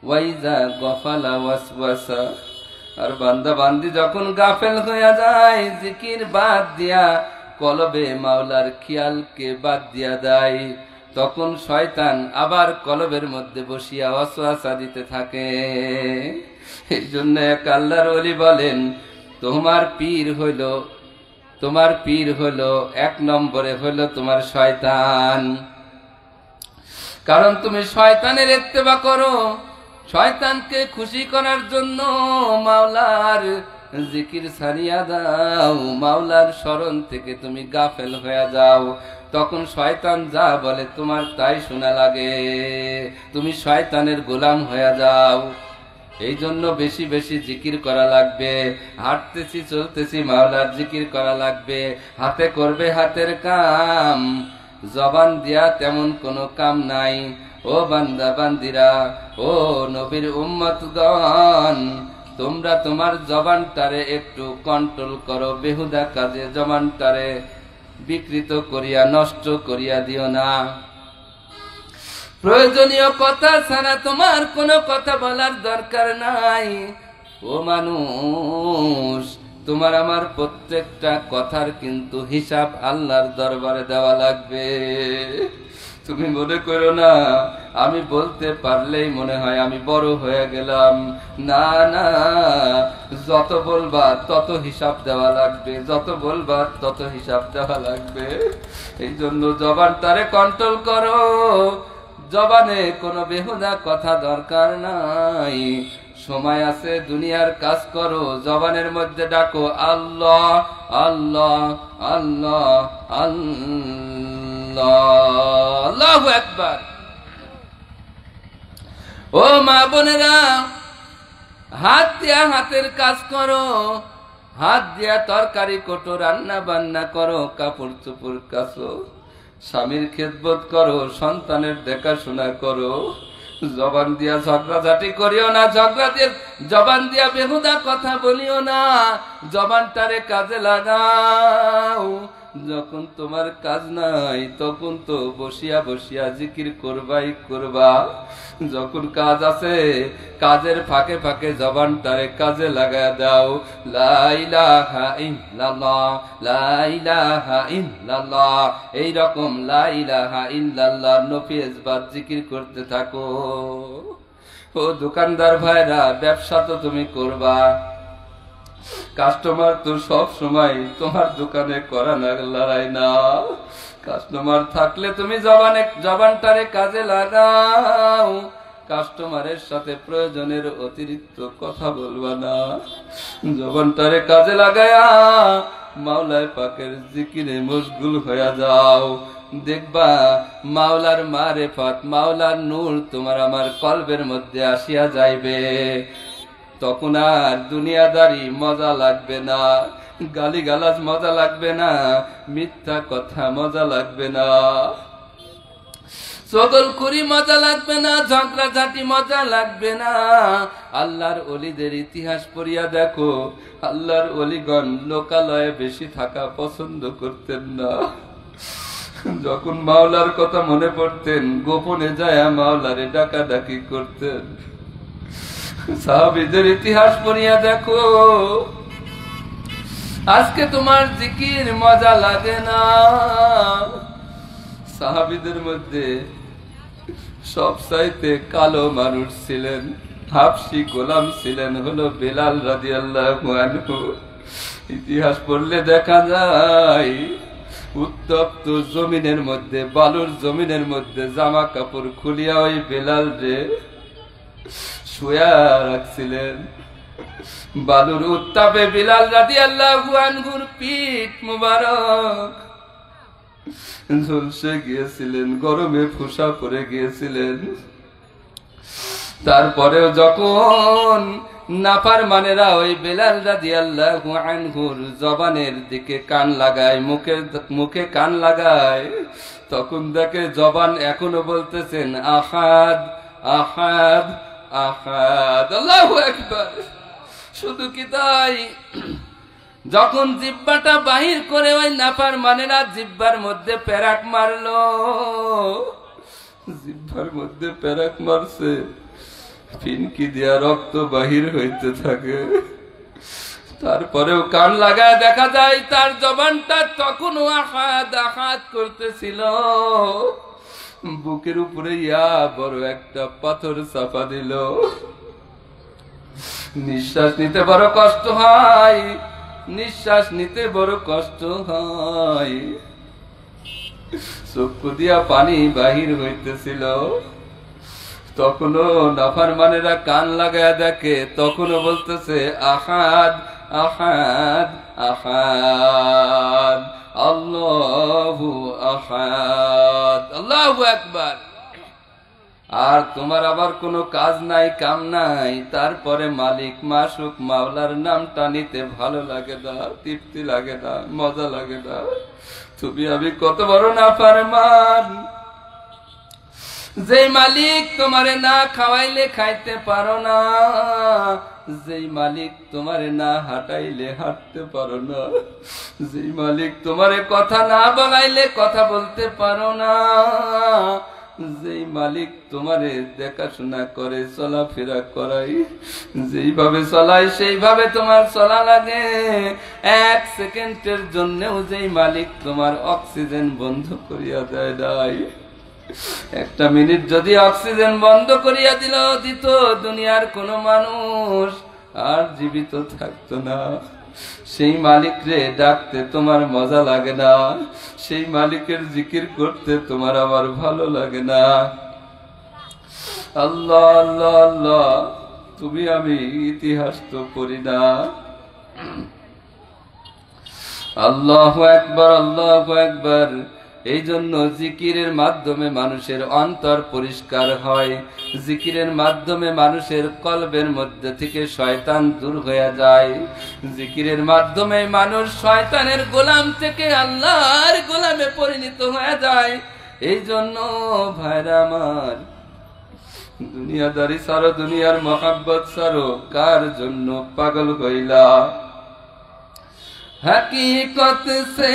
Speaker 1: ওয়াইজা গফালা ওয়াসওয়াসা, আর বান্দা বান্দি যখন গাফেল হয়ে যায়, জিকির বাদ দিয়া কলবে মাওলার খেয়ালকে বাদ দিয়া দেয়, তখন শয়তান আবার কলবের মধ্যে বসিয়া ওয়াসওয়াসা দিতে থাকে। এই জন্য এক আল্লাহর ওলি বলেন, তোমার পীর হইল এক নম্বরে হইল তোমার শয়তান। কারণ তুমি শয়তানের ইত্তেবা করো, শয়তানকে খুশি করার জন্য মাওলার জিকির ছাড়িয়া দাও, মাওলার স্মরণ থেকে তুমি গাফেল হয়ে যাও, তখন শয়তান যা বলে তোমার তাই শোনা লাগে, তুমি শয়তানের গোলাম হয়ে যাও। এই জন্য বেশি বেশি জিকির করা লাগবে। হাঁটতেছি চলতেছি মাওলার জিকির করা লাগবে। হাতে করবে হাতের কাম, জবান দিয়া তেমন কোনো কাম নাই। ও বান্দা বান্দিরা, ও নবীর উম্মতগণ, তোমরা তোমার জবানটারে একটু কন্ট্রোল করো, বেহুদা কাজে জবানটারে বিকৃত করিয়া নষ্ট করিয়া দিও না। প্রয়োজনীয় কথা ছাড়া তোমার কোনো কথা বলার দরকার নাই। ও মানুষ, তোমার আমার প্রত্যেকটা কথার কিন্তু হিসাব আল্লাহর দরবারে দেওয়া লাগবে। তুমি মনে করো না আমি বলতে পারলেই মনে হয় আমি বড় হয়ে গেলাম। না না, যত বলবা তত হিসাব দেওয়া লাগবে, যত বলবা তত হিসাব দেওয়া লাগবে। এই জন্য জবানটারে কন্ট্রোল করো। জবানে কোনো বেহুদা কথা দরকার নাই। সময় আছে, দুনিয়ার কাজ করো, জবানের মধ্যে ডাকো আল্লাহ আল্লাহ আল্লাহ আল্লাহ, আল্লাহু আকবার। ও মা বোনেরা, হাত দিয়া হাতের কাজ করো, হাত দিয়া তরকারি কোটো, রান্না বান্না করো, কাপড় চোপড় কাচো, স্বামীর খেদমত করো, সন্তানের দেখাশোনা করো। জবান দিয়া ঝগড়াঝাটি করিও না, জবান দিয়া বেহুদা কথা বলিও না। জবানটারে কাজে লাগাও। যখন তোমার কাজ নাই তখন তো বসিয়া বসিয়া জিকির করবাই করবা। যখন কাজ আছে কাজের ফাঁকে ফাঁকে জবানটারে কাজে লাগায় দাও। লা ইলাহা ইল্লাল্লাহ, লা ইলাহা ইল্লাল্লাহ, এইরকম লা ইলাহা ইল্লাল্লাহ নফিজবাদ জিকির করতে থাকো। ও দোকানদার ভাইরা, ব্যবসা তো তুমি করবা, কাস্টমার তো সব সময় তোমার দোকানে করা না লড়াই না। কাস্টমার থাকলে তুমি জবানটারে কাজে লাগাও। কাস্টমারের সাথে প্রয়োজনের অতিরিক্ত কথা বলবা না। জবানটারে কাজে লাগায়া মাওলায় পাকের জিকিরে মশগুল হয়ে যাও। দেখবা মাওলার মারেফাত, মাওলার নূর তোমার আমার কলবের মধ্যে আসিয়া যাইবে। তখন আর দুনিয়াদারি মজা লাগবে না, গালিগালাজ মজা লাগবে না, মিথ্যা কথা মজা লাগবে না, চগলখুরি মজা লাগবে না, ঝগড়াঝাটি মজা লাগবে না। আল্লাহর ওলিদের ইতিহাস পড়িয়া দেখো, আল্লাহর ওলিগণ লোকালয়ে বেশি থাকা পছন্দ করতেন না। যখন মাওলার কথা মনে পড়তেন গোপনে যায় মাওলারে ডাকাডাকি করতেন। সাহাবীদের ইতিহাস পড়িয়া দেখো, আজকে তোমার জিকির মজা লাগে না। সাহাবীদের মধ্যে সবচাইতে কালো মানুষ ছিলেন, হাবশী গোলাম ছিলেন হলো বেলাল রাদিয়াল্লাহু আনহু। ইতিহাস পড়লে দেখা যায় উত্তপ্ত জমিনের মধ্যে, বালুর জমিনের মধ্যে জামা কাপড় খুলিয়া ওই বেলাল রে শুয়া রাখছিলেন। বালুর উত্তাপে বিলাল রাদিয়াল্লাহু আনহুর পিঠ মুবারক ঝলসে গিয়েছিলেন, গরমে ফুসা পড়ে গিয়েছিলেন। তারপরেও যখন নাফরমানেরা ওই বেলাল রাদিয়াল্লাহু আনহুর জবানের দিকে কান লাগায়, মুখে কান লাগায়, তখন দেখে জবান এখনো বলতেছেন আহাদ আহাদ আহাদ, আল্লাহু আকবার। শুধু কি তাই, যখন জিহ্বাটা বাহির করে ওই নাফরমানেরা জিহ্বার মধ্যে পেরাক মারলো, জিহ্বার মধ্যে পেরাক মারছে, ফিনকি দিয়া রক্ত বাহির হইতে থাকে। তারপরেও কান লাগায় দেখা যায় তার জবানটা তখনও আহাদ আহাদ করতেছিল। বুকের উপরে বড় একটা পাথর চাপা দিল। নিঃশ্বাস নিতে বড় কষ্ট হয়, নিঃশ্বাস নিতে বড় কষ্ট হয়। চক্ষু দিয়া পানি বাহির হইতেছিল। তখনও নাফরমানেরা কান লাগায় দেখে, তখনও বলতেছে আহাদ আহাদ আহাদ, আল্লাহু আহাদ, আল্লাহু আকবার। আর তোমার আবার কোনো কাজ নাই, কাম নাই, তারপরে মালিক মাসুক মাওলার নামটা নিতে ভালো লাগে না, তৃপ্তি লাগে না, মজা লাগে না। তুমি আমি কত বড় নাফরমান। যেই মালিক তোমারে না খাওয়াইলে খাইতে পারো না, যেই মালিক তোমারে না হাঁটাইলে হাঁটতে পারো না, যেই মালিক তোমারে কথা না বলাইলে কথা বলতে পারো না, যেই মালিক তোমারে দেখাশোনা করে চলাফেরা করাই, যেইভাবে চলাই সেইভাবে তোমার চলা লাগে, এক সেকেন্ডের জন্যও যেই মালিক তোমার অক্সিজেন বন্ধ করিয়া দেয় নাই, একটা মিনিট যদি অক্সিজেন বন্ধ করিয়া দিত দুনিয়ার কোনো মানুষ আর জীবিত থাকতো না। সেই মালিকরে ডাকতে তোমার মজা লাগে না, সেই মালিকের জিকির করতে তোমার আবার ভালো লাগে না। আল্লাহ আল্লাহ আল্লাহ, তুমি আমি ইতিহাস তো পড়ি না। আল্লাহু আকবার আল্লাহু আকবার। এই জন্য জিকিরের মাধ্যমে মানুষের অন্তর পরিষ্কার হয়, জিকিরের মাধ্যমে মানুষের কলবের মধ্যে থেকে শয়তান দূর হয়ে যায়, জিকিরের মাধ্যমে মানুষ শয়তানের গোলাম থেকে আল্লাহর গোলামে পরিণত হয়ে যায়। এই জন্য ভাইরা আমার, দুনিয়াদারি ছাড়ো, দুনিয়ার মহাব্বত ছাড়ো, কার জন্য পাগল হইলা? हकीकत से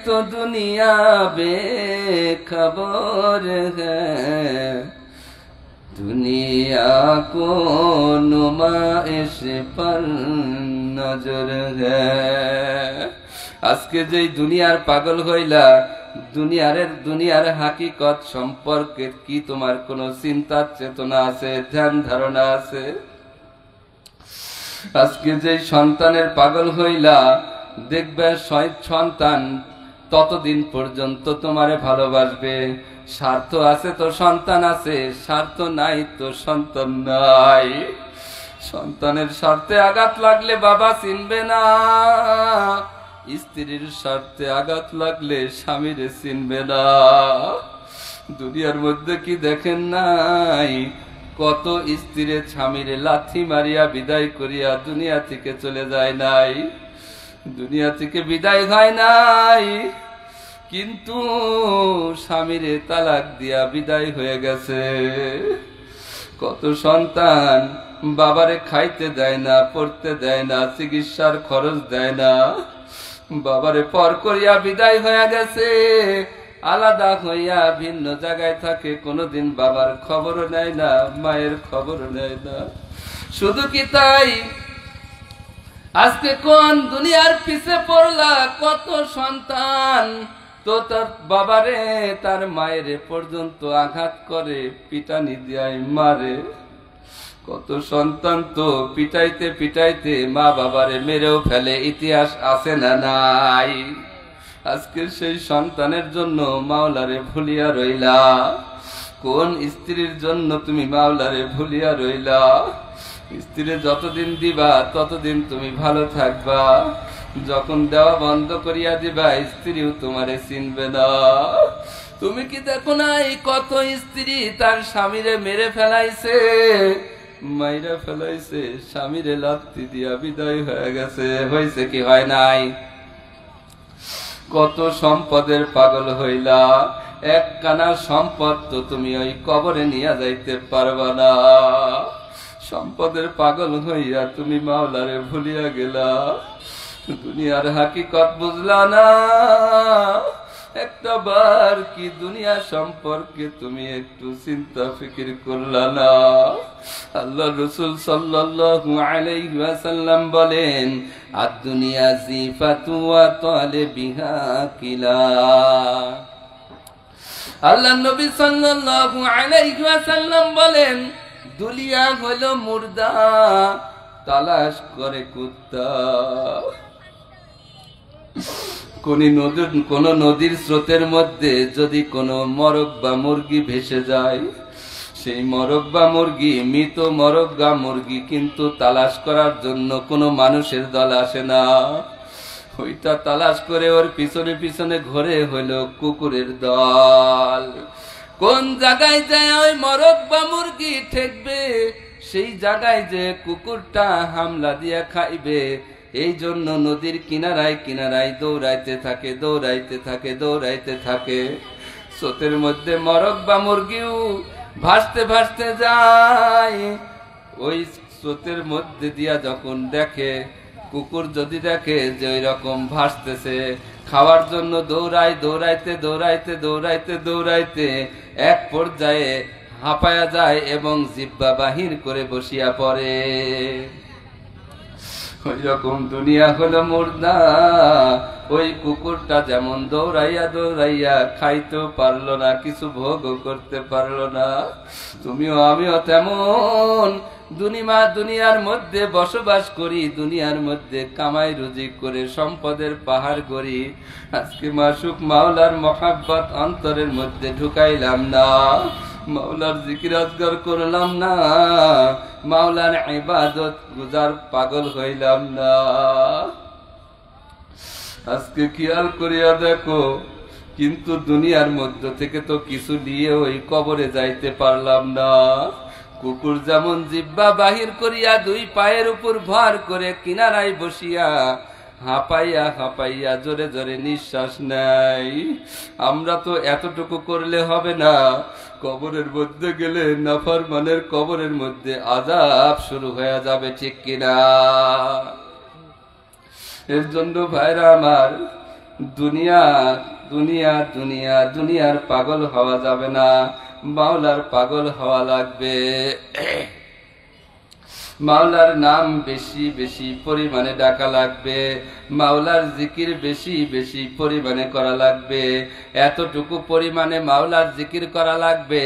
Speaker 1: तो दुनिया बेखबर है, दुनिया को नुमाइश पर नजर है। আজকে যে দুনিয়ার পাগল হইলা, দুনিয়ার হাকিকত সম্পর্কে কি তোমার কোনো চিন্তা চেতনা আছে, ধ্যান ধারণা আছে? আজকে যে সন্তানের পাগল হইলা, দেখবে সন্তান ততদিন পর্যন্ত তোমারে ভালোবাসবে। স্বার্থ আছে তো সন্তান আছে, স্বার্থ নাই তো সন্তান নাই। সন্তানের স্বার্থে আঘাত লাগলে বাবা চিনবে না, স্ত্রীর স্বার্থে আঘাত লাগলে স্বামীরে চিনবে না। দুনিয়ার মধ্যে কি দেখেন নাই, কত স্ত্রীর স্বামীরে লাথি মারিয়া বিদায় করিয়া দুনিয়া থেকে চলে যায় নাই, দুনিয়া থেকে বিদায় হয় নাই, কিন্তু স্বামীরে তালাক দিয়া বিদায় হয়ে গেছে। কত সন্তান বাবারে খাইতে দেয় না, পড়তে দেয় না, চিকিৎসার খরচ দেয় না, বাবারে পর করিয়া বিদায় হয়ে গেছে, আলাদা হইয়া ভিন্ন জায়গায় থাকে, কোনোদিন বাবার খবরও নেয় না, মায়ের খবরও নেয় না। শুধু কি তাই, আজকে কোন দুনিয়ার পিছে পড়লা? কত সন্তান তো তার বাবারে তার মায়ের পর্যন্ত আঘাত করে, পিটানি দিয়াই মারে। কত সন্তান তো পিটাইতে পিটাইতে মা বাবারে মেরেও ফেলে, ইতিহাস আছে না নাই? আজকে সেই সন্তানের জন্য মাওলারে ভুলিয়া রইলা। কোন স্ত্রীর জন্য তুমি মাওলারে ভুলিয়া রইলা? স্ত্রী যতদিন দিবা ততদিন তুমি ভালো থাকবা, যখন দেওয়া বন্ধ করিয়া দিবা স্ত্রীও তোমারে চিনবে না। তুমি কি দেখো নাই, কত স্ত্রী তার স্বামীরে মেরে ফেলাইছে, মাইরা ফেলাইছে, স্বামীরে লাথি দিয়া বিদায় হয়ে গেছে। হয়েছে কি হয় নাই? কত সম্পদের পাগল হইলা, এক কানা সম্পদ তো তুমি ওই কবরে নিয়ে যাইতে পারবা না। সম্পদের পাগল হইয়া তুমি মাওলারে ভুলিয়া গেলা, দুনিয়ার হাকিকত বুঝলা না। একটা বার কি দুনিয়া সম্পর্কে তুমি একটু চিন্তা ফিকির করলা না? আল্লাহ রাসূল সাল্লাল্লাহু আলাইহি ওয়াসাল্লাম বলেন, আদ-দুনিয়া জিফাতু ওয়া তালিবিহা কিলা। আল্লাহ নবী সাল্লাল্লাহু আলাইহি ওয়াসাল্লাম বলেন, দুনিয়া হলো মুর্দা, তালাশ করে কুত্তা। কোন নদীর স্রোতের মধ্যে যদি কোনো মরগ বা মুরগি ভেসে যায়, সেই মরগ বা মুরগি, মৃত মরগ বা মুরগি কিন্তু তালাশ করার জন্য কোনো মানুষের দল আসে না। ওইটা তালাশ করে ওর পিছনে পিছনে ঘোরে হইলো কুকুরের দল। কোন জায়গায় যায় ওই মরগ বা মুরগি ঠেকবে, সেই জায়গায় যে কুকুরটা হামলা দিয়া খাইবে। এই জন্য নদীর কিনারায় কিনারায় দৌড়াইতে থাকে, দৌড়াইতে থাকে, দৌড়াইতে থাকে। স্রোতের মধ্যে মরগ বা মুরগিও ভাসতে ভাসতে যায়। ওই স্রোতের মধ্যে দিয়া যখন দেখে, কুকুর যদি দেখে যে ওই রকম ভাসতেছে, খাওয়ার জন্য দৌড়ায়, দৌড়াইতে দৌড়াইতে দৌড়াইতে দৌড়াইতে এক পর্যায়ে হাঁপায়া যায় এবং জিহ্বা বাহির করে বসিয়া পড়ে। ওই রকম দুনিয়া হলো মুর্দা, ওই কুকুরটা যেমন দৌড়াইয়া দৌড়াইয়া খাইতে পারলো না, কিছু ভোগও করতে পারলো না, তুমিও আমিও তেমন দুনিয়ার মধ্যে বসবাস করি, দুনিয়ার মধ্যে কামাই রুজি করে সম্পদের পাহাড় করি। আজকে মাসুক মাওলার মহাব্বত অন্তরের মধ্যে ঢুকাইলাম না, মাওলার জিকির আজগার করলাম না, মাওলার ইবাদত গুজার পাগল হইলাম না। আজকে খেয়াল করিয়া দেখো, কিন্তু দুনিয়ার মধ্য থেকে তো কিছু নিয়ে ওই কবরে যাইতে পারলাম না। কুকুর যেমন জিহ্বা বাহির করিয়া দুই পায়ের উপর ভর করে কিনারায় বসিয়া হাঁপাইয়া হাঁপাইয়া জোরে জোরে নিঃশ্বাস নেয়, আমরা তো এতটুকু করলে হবে না, কবরের মধ্যে গেলে নাফরমানের কবরের মধ্যে আযাব শুরু হয়ে যাবে, ঠিক কিনা? এর জন্য ভাইরা আমার, দুনিয়া দুনিয়া দুনিয়া দুনিয়ার পাগল হওয়া যাবে না, মাওলার পাগল হওয়া লাগবে। মাওলার নাম বেশি বেশি পরিমাণে ডাকা লাগবে, মাওলার জিকির বেশি বেশি পরিমাণে করা লাগবে। এতটুকু পরিমাণে মাওলার জিকির করা লাগবে,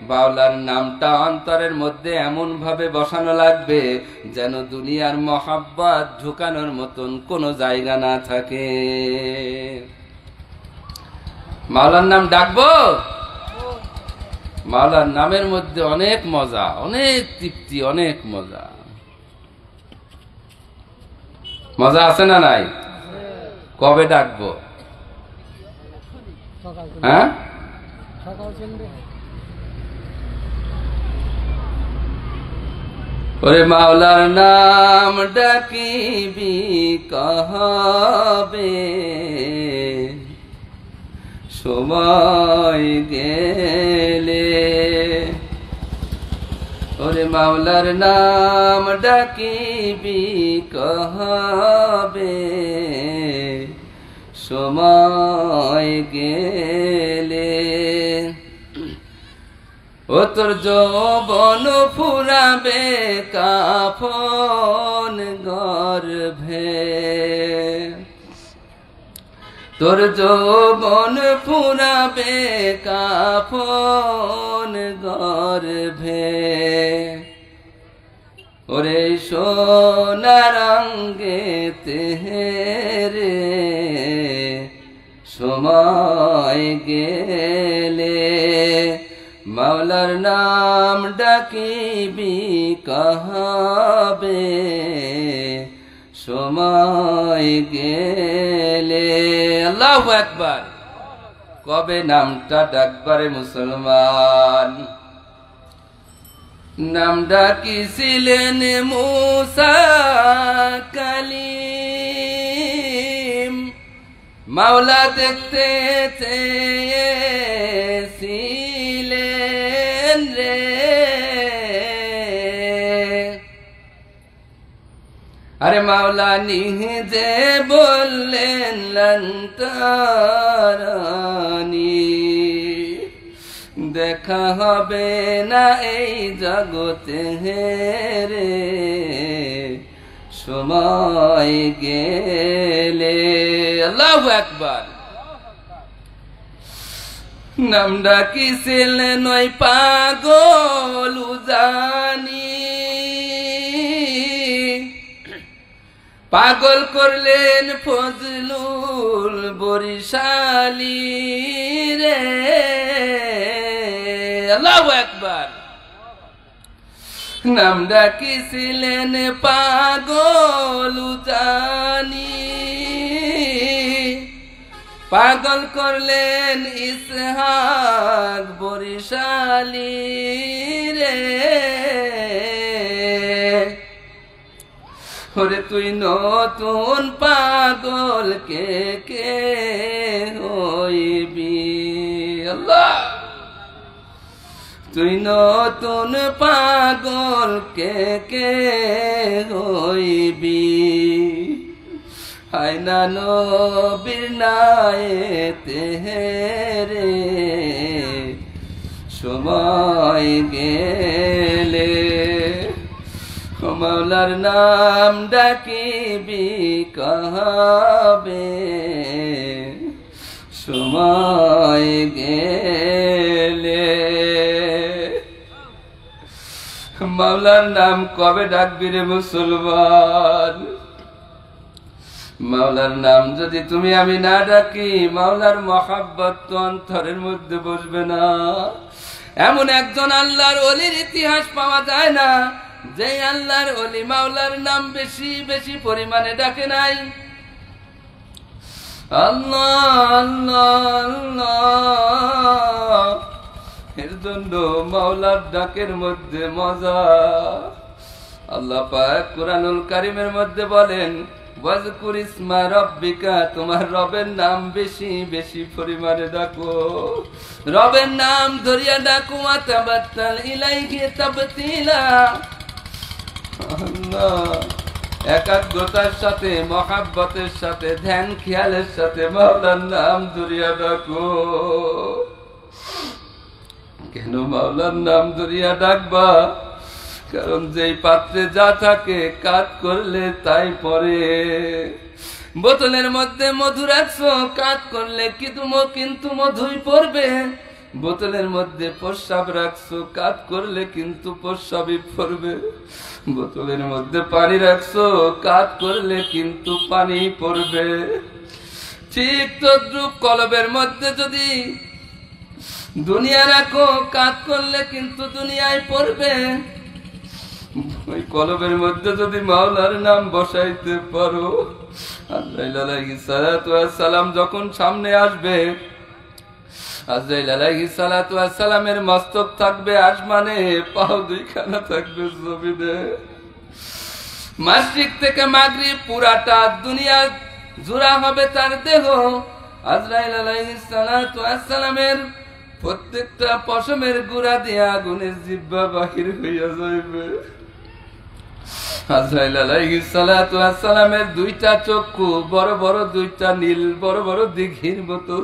Speaker 1: মাওলার নামটা অন্তরের মধ্যে এমন ভাবে বসানো লাগবে যেন দুনিয়ার মহাব্বত ঢুকানোর মতন কোনো জায়গা না থাকে। মাওলার নাম ডাকবো, মাওলার নামের মধ্যে অনেক মজা, অনেক তৃপ্তি, অনেক মজা। মজা আছে না নাই? কবে ডাকবো? হ্যাঁ, ওরে মাওলার নাম ডাকিবি কবে, সময় গেলে। ওরে মাওলার নাম ডাকিবি কবে, সময় গেলে। ও তোর যৌবন ফুরাবে কাফন গর্ভে, তোর যৌবন ফুরাবে কাফন গর্ভে। ওরে সোনার অঙ্গে তেরে সময় গেলে, মাওলার নাম ডাকিবি কবে, সময় গেলে। আল্লাহু আকবার। কবে নামটা ডাকবারে মুসলমান? নাম ডাকিছিলেন মুসা কালিম, মাওলা দেখতে চেয়েছিলেন রে। আরে মাওলা নিজে বললেন লন্তারানি, দেখা হবে না এই জগতে রে, সময় গেলে। আল্লাহু আকবার। নাম ডাকিছিলেন ওই পাগল জানি, পাগল করলেন ফজলুল বরিশালী রে। আল্লাহু আকবার। নাম ডাকিছিলেন পাগল জানি, পাগল করলেন ইসহাক বরিশালী রে। ওরে তুই নতুন পাগল কে কে হইবি, আল্লাহ তুই নতুন পাগল কে কে হইবি। আয়না নবীর নায়েতে রে, সময় গেলে। মাওলার নাম ডাকিবি কাহাবে সময় গেলে। মাওলার নাম কবে ডাকবি রে মুসলমান? মাওলার নাম যদি তুমি আমি না ডাকি, মাওলার মহাব্বত তো অন্তরের মধ্যে বসবে না। এমন একজন আল্লাহর ওলির ইতিহাস পাওয়া যায় না যে আল্লাহর ওলি মাওলার নাম বেশি বেশি পরিমাণে ডাকে নাই। আল্লাহ আল্লাহ আল্লাহ, এর জন্য মাওলার ডাকের মধ্যে মজা। আল্লাহ পাক কুরআনুল কারীমের মধ্যে বলেন, ওয়াজকুর ইসমা রাব্বিকা, তোমার রবের নাম বেশি বেশি পরিমাণে ডাকো। রবের নাম ধরিয়া ডাকো, তাবাত্তাল ইলাইহি তাবতিলা। আল্লাহ একাগ্রতার সাথে, মহাব্বতের সাথে, ধ্যান খেয়ালের সাথে মাওলার নাম ধরিয়া ডাকো। কেন মাওলার নাম ধরিয়া ডাকবা? কারণ যেই পাত্রে যা থাকে কাজ করলে তাই পরে। বোতলের মধ্যে মধু রাখছো, কাজ করলে কিন্তু মধুই পড়বে। বোতলের মধ্যে প্রস্রাব রাখছো, কাজ করলে কিন্তু প্রস্রাবই পড়বে। বোতলের মধ্যে পানি রাখছো, কাজ করলে কিন্তু পানি পড়বে। ঠিক তদ্রূপ কলবের মধ্যে যদি দুনিয়া রাখো, কাজ করলে কিন্তু দুনিয়ায় পড়বে। ওই কলবের মধ্যে যদি মাওলার নাম বসাইতে পারো, আজরাইল আলাইহিস সালাতু ওয়াস সালাম যখন সামনে আসবে, আজরাইল আলাইহিস সালাতু ওয়াস সালামের মস্তক থাকবে আসমানে, পাও দুইখানা থাকবে জমিনে। মাশরিক থেকে মাগরিব পুরাটা দুনিয়া জুড়া হবে তার দেহ। আজরাইল আলাইহিস সালাতু ওয়াস সালামের প্রত্যেকটা পশমের গুড়া দিয়ে আগুনের জিহ্বা বাহির হইয়া যাইবে। আজরাইল আলাইহিস সালাতু ওয়াস সালামের দুইটা চক্ষু বড় বড়, দুইটা নীল বড় বড় দিঘির মতো।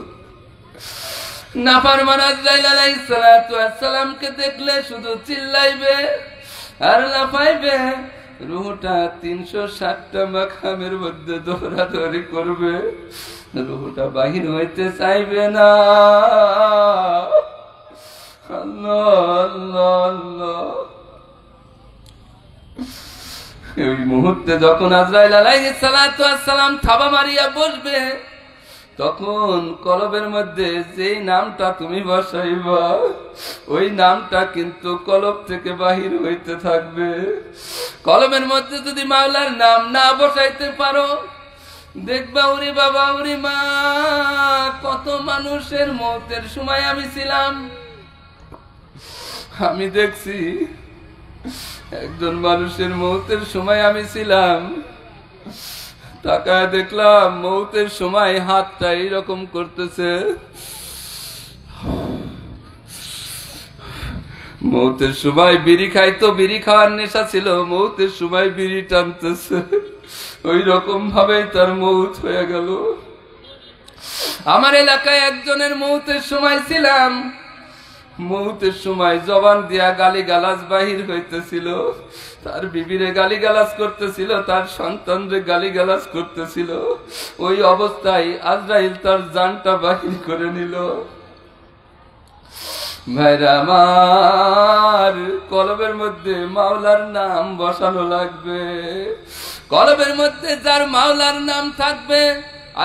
Speaker 1: নাফরমান আজরাইল আলাইহিস সালাতু ওয়াস সালামকে দেখলে শুধু চিল্লাইবে আর লাফাইবে। রূহটা 360টা মাকামের মধ্যে দৌড়াদৌড়ি করবে, রূহটা বাহির হইতে চাইবে না। আল্লাহ আল্লাহ আল্লাহ। ওই মুহূর্তে যখন আজরাইল আলাইহিস সালাতু ওয়াস সালাম থাবা মারিয়া বসবে, তখন কলবের মধ্যে যেই নামটা তুমি বসাইবা, ওই নামটা কিন্তু কলব থেকে বাহির হইতে থাকবে। কলবের মধ্যে যদি মাওলার নাম না বসাইতে পারো, দেখবা ওরে বাবা ওরে মা, কত মানুষের মৌতের সময় আমি ছিলাম। আমি দেখছি একজন মানুষের মৌতের সময় আমি ছিলাম, তাকায় দেখলাম মৌতের সময় হাতটা এইরকম করতেছে। মৌতের সময় বিড়ি খাইতো, বিড়ি খাওয়ার নেশা ছিল, মৌতের সময় বিড়ি টানতেছে। ওই রকম ভাবে তার মৌত হয়ে গেল। আমার এলাকায় একজনের মৌতের সময় ছিলাম, মৌতের সময় জবান দিয়া গালি গালাজ বাহির হইতেছিল। তার বিবিরে গালি গালাজ করতেছিল, তার সন্তানরে গালি গালাজ করতেছিল। ওই অবস্থায় আজরাইল তার জানটা বাহির করে নিল। ভাইরা আমার, কলবের মধ্যে মাওলার নাম বসানো লাগবে। কলবের মধ্যে যার মাওলার নাম থাকবে,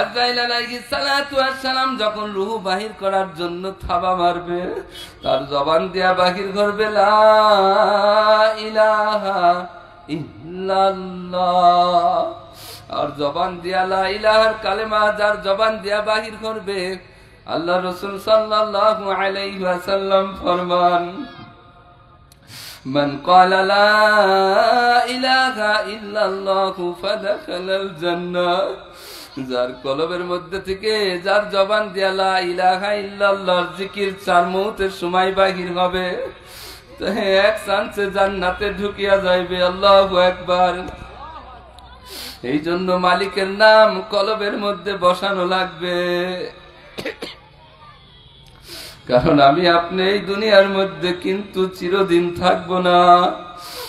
Speaker 1: আজরাইল আলাইহিস সালাতু ওয়াস সালাম যখন রূহ বাহির করার জন্য থাবা মারবে, তার জবান দিয়া বাহির করবে লা ইলাহা ইল্লাল্লাহ। আর জবান দিয়া লা ইলাহার কালেমা যার জবান দিয়া বাহির করবে, আল্লাহ রাসূল সাল্লাল্লাহু আলাইহি ওয়াসাল্লাম ফরমান, মান ক্বালা লা ইলাহা ইল্লাল্লাহু ফাদাখালাল জান্নাহ। যার কলবের মধ্যে থেকে, যার জবান দিয়া লা ইলাহা ইল্লাল্লাহর জিকির চার মৌতের সময় বাহির হবে, এক চান্সে জান্নাতে ঢুকিয়া যাইবে। আল্লাহু আকবার। এই জন্য মালিকের নাম কলবের মধ্যে বসানো লাগবে। কারণ আমি আপনি এই দুনিয়ার মধ্যে কিন্তু চিরদিন থাকবো না।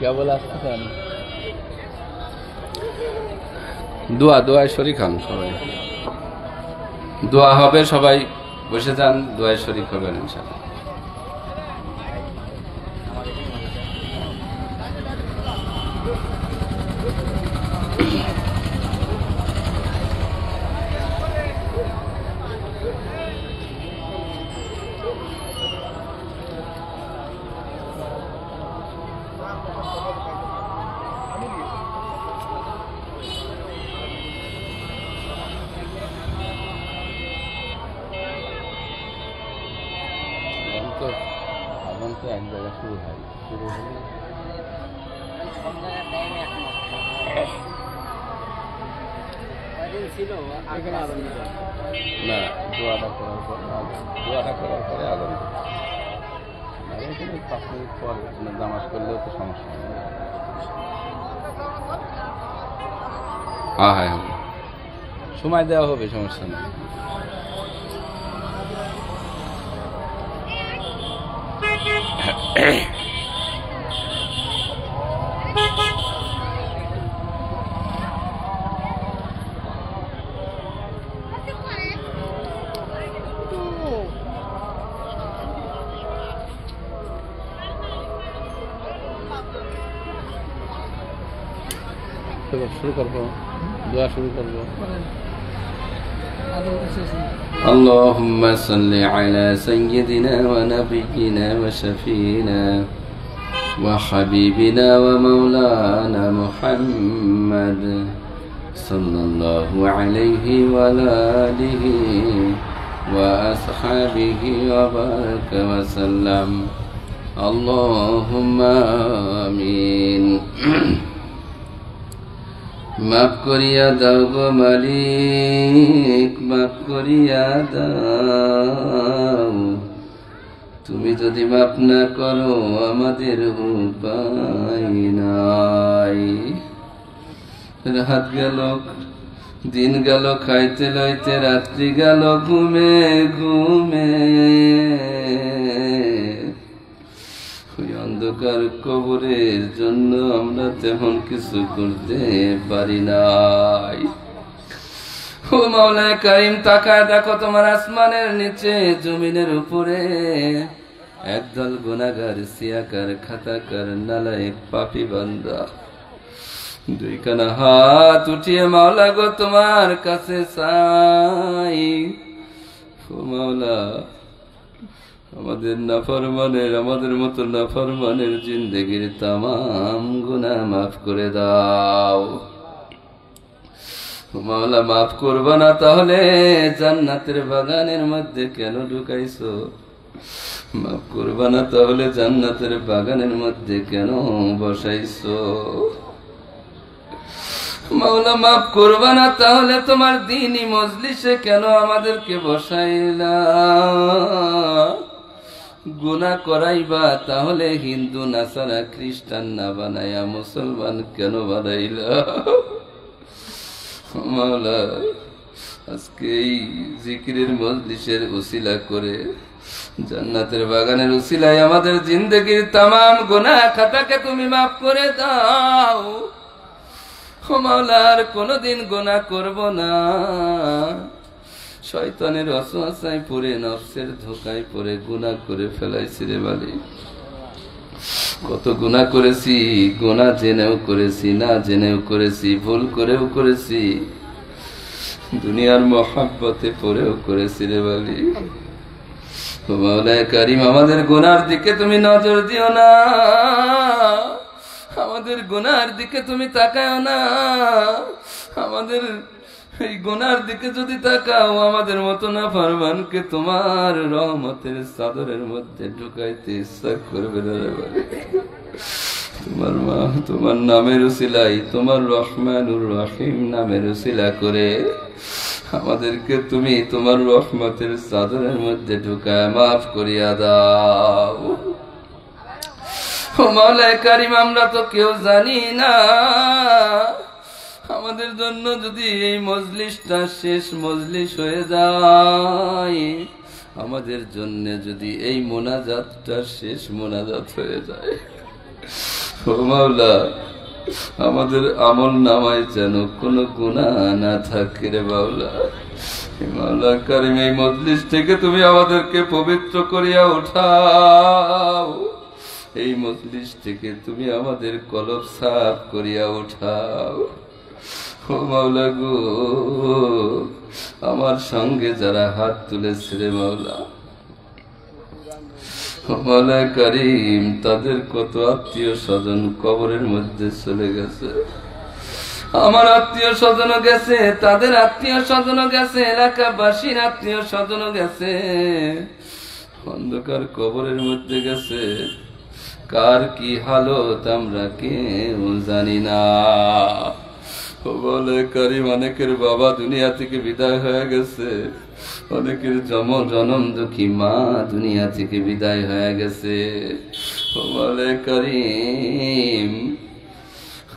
Speaker 1: কেবল আসতে চান দোয়ায় শরীক হন সবাই, দোয়া হবে, সবাই বসে যান, দোয়ায় শরীক হবেন ইনশাআল্লাহ। আগুন তো এক জায়গায় শুরু হয়, শুরু হলে না দোয়াটা করার পরে আগুন এখানে 5 মিনিট পর নামাজ করলেও তো সমস্যা নেই। হ্যাঁ হ্যাঁ সময় দেওয়া হবে, সমস্যা নেই। শুরু করবো, দোয়া শুরু করবো। اللهم صل على سيدنا ونبينا وشفينا وحبيبنا ومولانا محمد صلى الله عليه وعلى آله وأصحابه وبارك وسلم اللهم آمين। মাফ করিয়া দাও গো মালিক, মাফ করিয়া দাও, তুমি যদি মাফ না করো আমাদের উপায় নাই। রাত গেল, দিন গেল খাইতে লইতে, রাত্রি গেল ঘুমে ঘুমে, অন্ধকার কবরের জন্য আমরা তেমন কিছু করতে পারি নাই। ও মাওলা কারীম, তাকায় দেখো তোমার আসমানের নিচে জমিনের উপরে একদল গুনাহগার, সিয়াকার, খাতাকার, নালায়েক, পাপী বান্দা দুইখানা হাত উঠিয়ে মাওলা গো তোমার কাছে চাই। ও মাওলা, আমাদের নাফরমানের, আমাদের মতো নাফরমানের জিন্দেগির তামাম গুনাহ মাফ করে দাও। মাওলা মাফ করবা না তাহলে জান্নাতের বাগানের মধ্যে কেন ঢুকাইছো? মাফ করবা না তাহলে জান্নাতের বাগানের মধ্যে কেন বসাইছো? মাওলা মাফ করবা না তাহলে তোমার দ্বীনি মজলিসে কেন আমাদেরকে বসাইলা? গুনাহ করাইবা তাহলে হিন্দু, নাসারা, খ্রিস্টান না বানাইয়া মুসলমান কেন বানাইলা? মাওলা আজকে এই জিকিরের মজলিসের উসিলা করে, জান্নাতের বাগানের উসিলায় আমাদের জিন্দেগির তামাম গুনাহ খাতাকে তুমি মাফ করে দাও। ও মাওলা, আর কোনদিন গুনাহ করব না। শয়তানের ওয়াসওয়াসায় পড়ে, নফসের ধোঁকায় পড়ে গুনাহ করে ফেলাইছি রে মালিক। কত গুনাহ করেছি, গুনাহ জেনেও করেছি, না জেনেও করেছি, ভুল করেও করেছি, দুনিয়ার মহাব্বতে পড়েও করেছি রে মালিক। ও মাওলা কারীম, আমাদের গুনাহর দিকে তুমি নজর দিও না, আমাদের গুনাহর দিকে তুমি তাকাও না। আমাদের এই গুনাহর দিকে যদি তাকাও, আমাদের মতো নাফরমানকে তোমার রহমতের চাদরের মধ্যে ঢুকাইতে ইচ্ছা করবে না রে মালিক। তোমার মা, তোমার নামের উসিলাই, তোমার রহমানুর রহিম নামের উসিলা করে আমাদেরকে তুমি তোমার রহমতের চাদরের মধ্যে ঢুকায় মাফ করিয়া দাও। ও মাওলা কারীম, আমরা তো কেউ জানি না আমাদের জন্য যদি এই মজলিসটা শেষ মজলিস হয়ে যায়, আমাদের জন্য যদি এই মোনাজাতটা শেষ মোনাজাত হয়ে যায়, ও মাওলা আমাদের আমল নামায় যেন কোনো গুনাহ না থাকে রে মাওলা। মাওলা কারীম, এই মজলিস থেকে তুমি আমাদেরকে পবিত্র করিয়া উঠাও, এই মজলিস থেকে তুমি আমাদের কলব সাফ করিয়া উঠাও। ও মাওলা গো, আমার সঙ্গে যারা হাত তুলেছে রে মাওলা, মাওলা কারীম, তাদের কত আত্মীয় স্বজন কবরের মধ্যে চলে গেছে। আমার আত্মীয় স্বজনও গেছে, তাদের আত্মীয় স্বজনও গেছে, এলাকাবাসীর আত্মীয় স্বজনও গেছে, অন্ধকার কবরের মধ্যে গেছে। কার কি হালত আমরা কেউ জানি না। বলে কারীম, অনেকের বাবা দুনিয়া থেকে বিদায় হয়ে গেছে, অনেকের জনম দুঃখী মা দুনিয়া থেকে বিদায় হয়ে গেছে। বলে কারীম,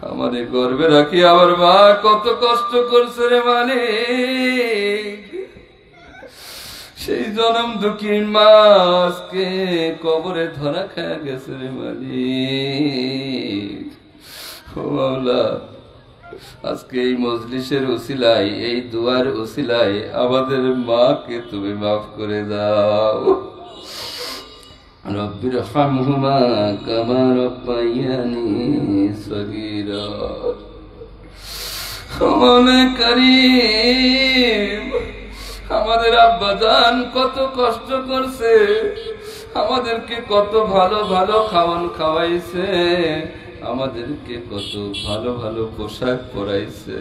Speaker 1: আমারে গর্বে রাখি আমার মা কত কষ্ট করছে রে মালিক, সেই জনম দুঃখী মা আজকে কবরে ধরা খেয়ে গেছে রে মালিক। ও মাওলা, আজকে এই মজলিসের উসিলায়, এই দুয়ার উসিলায় আমাদের মাকে তুমি মাফ করে দাও। রব্বির হামহুমা কামা রাব্বায়ানি সগীরা। মনে কারীম, আমাদের আব্বাজান কত কষ্ট করছে, আমাদেরকে কত ভালো ভালো খাওয়ান খাওয়াইছে, আমাদেরকে কত ভালো ভালো পোশাক পরাইছে,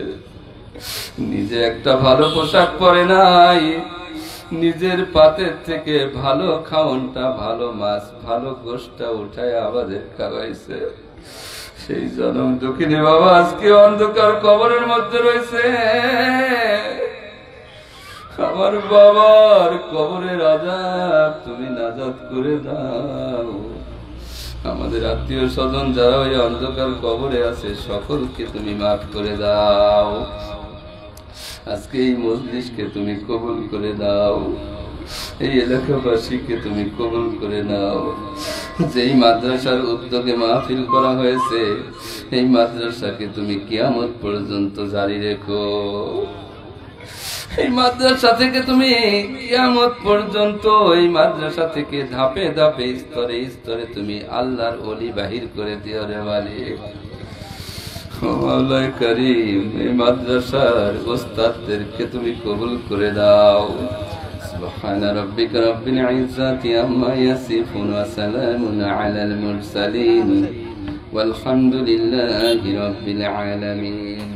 Speaker 1: নিজে একটা ভালো পোশাক পরে নাই, নিজের পাতের থেকে ভালো খাওয়ানটা, ভালো মাছ, ভালো গোশটা উঠায় আমাদের খাওয়াইছে। সেই জনম দুঃখিনী বাবা আজকে অন্ধকার কবরের মধ্যে রয়েছে। আমার বাবার কবরের আযাব তুমি নাজাত করে দাও। আমাদের আত্মীয় স্বজন যারা ওই অন্ধকার কবরে আছে সকলকে তুমি মাফ করে দাও। আজকে এই মজলিসকে তুমি কবুল করে দাও, এই এলাকাবাসীকে তুমি কবুল করে নাও। যেই মাদ্রাসার উদ্যোগে মাহফিল করা হয়েছে, এই মাদ্রাসাকে তুমি কিয়ামত পর্যন্ত জারি রেখো। এই মাদ্রাসা থেকে তুমি কিয়ামত পর্যন্ত, এই মাদ্রাসা থেকে ধাপে ধাপে স্তরে স্তরে তুমি আল্লাহর ওলি বাহির করে দিও রে মালিক। মাওলানা কারীম, এই মাদ্রাসার ওস্তাদদেরকে তুমি কবুল করে দাও। সুবহানা রাব্বিকা রাব্বিল ইজ্জাতি আম্মা ইয়াসিফুন ওয়া সালামুন আলাল মুরসালিন ওয়াল হামদুলিল্লাহি রাব্বিল আলামিন।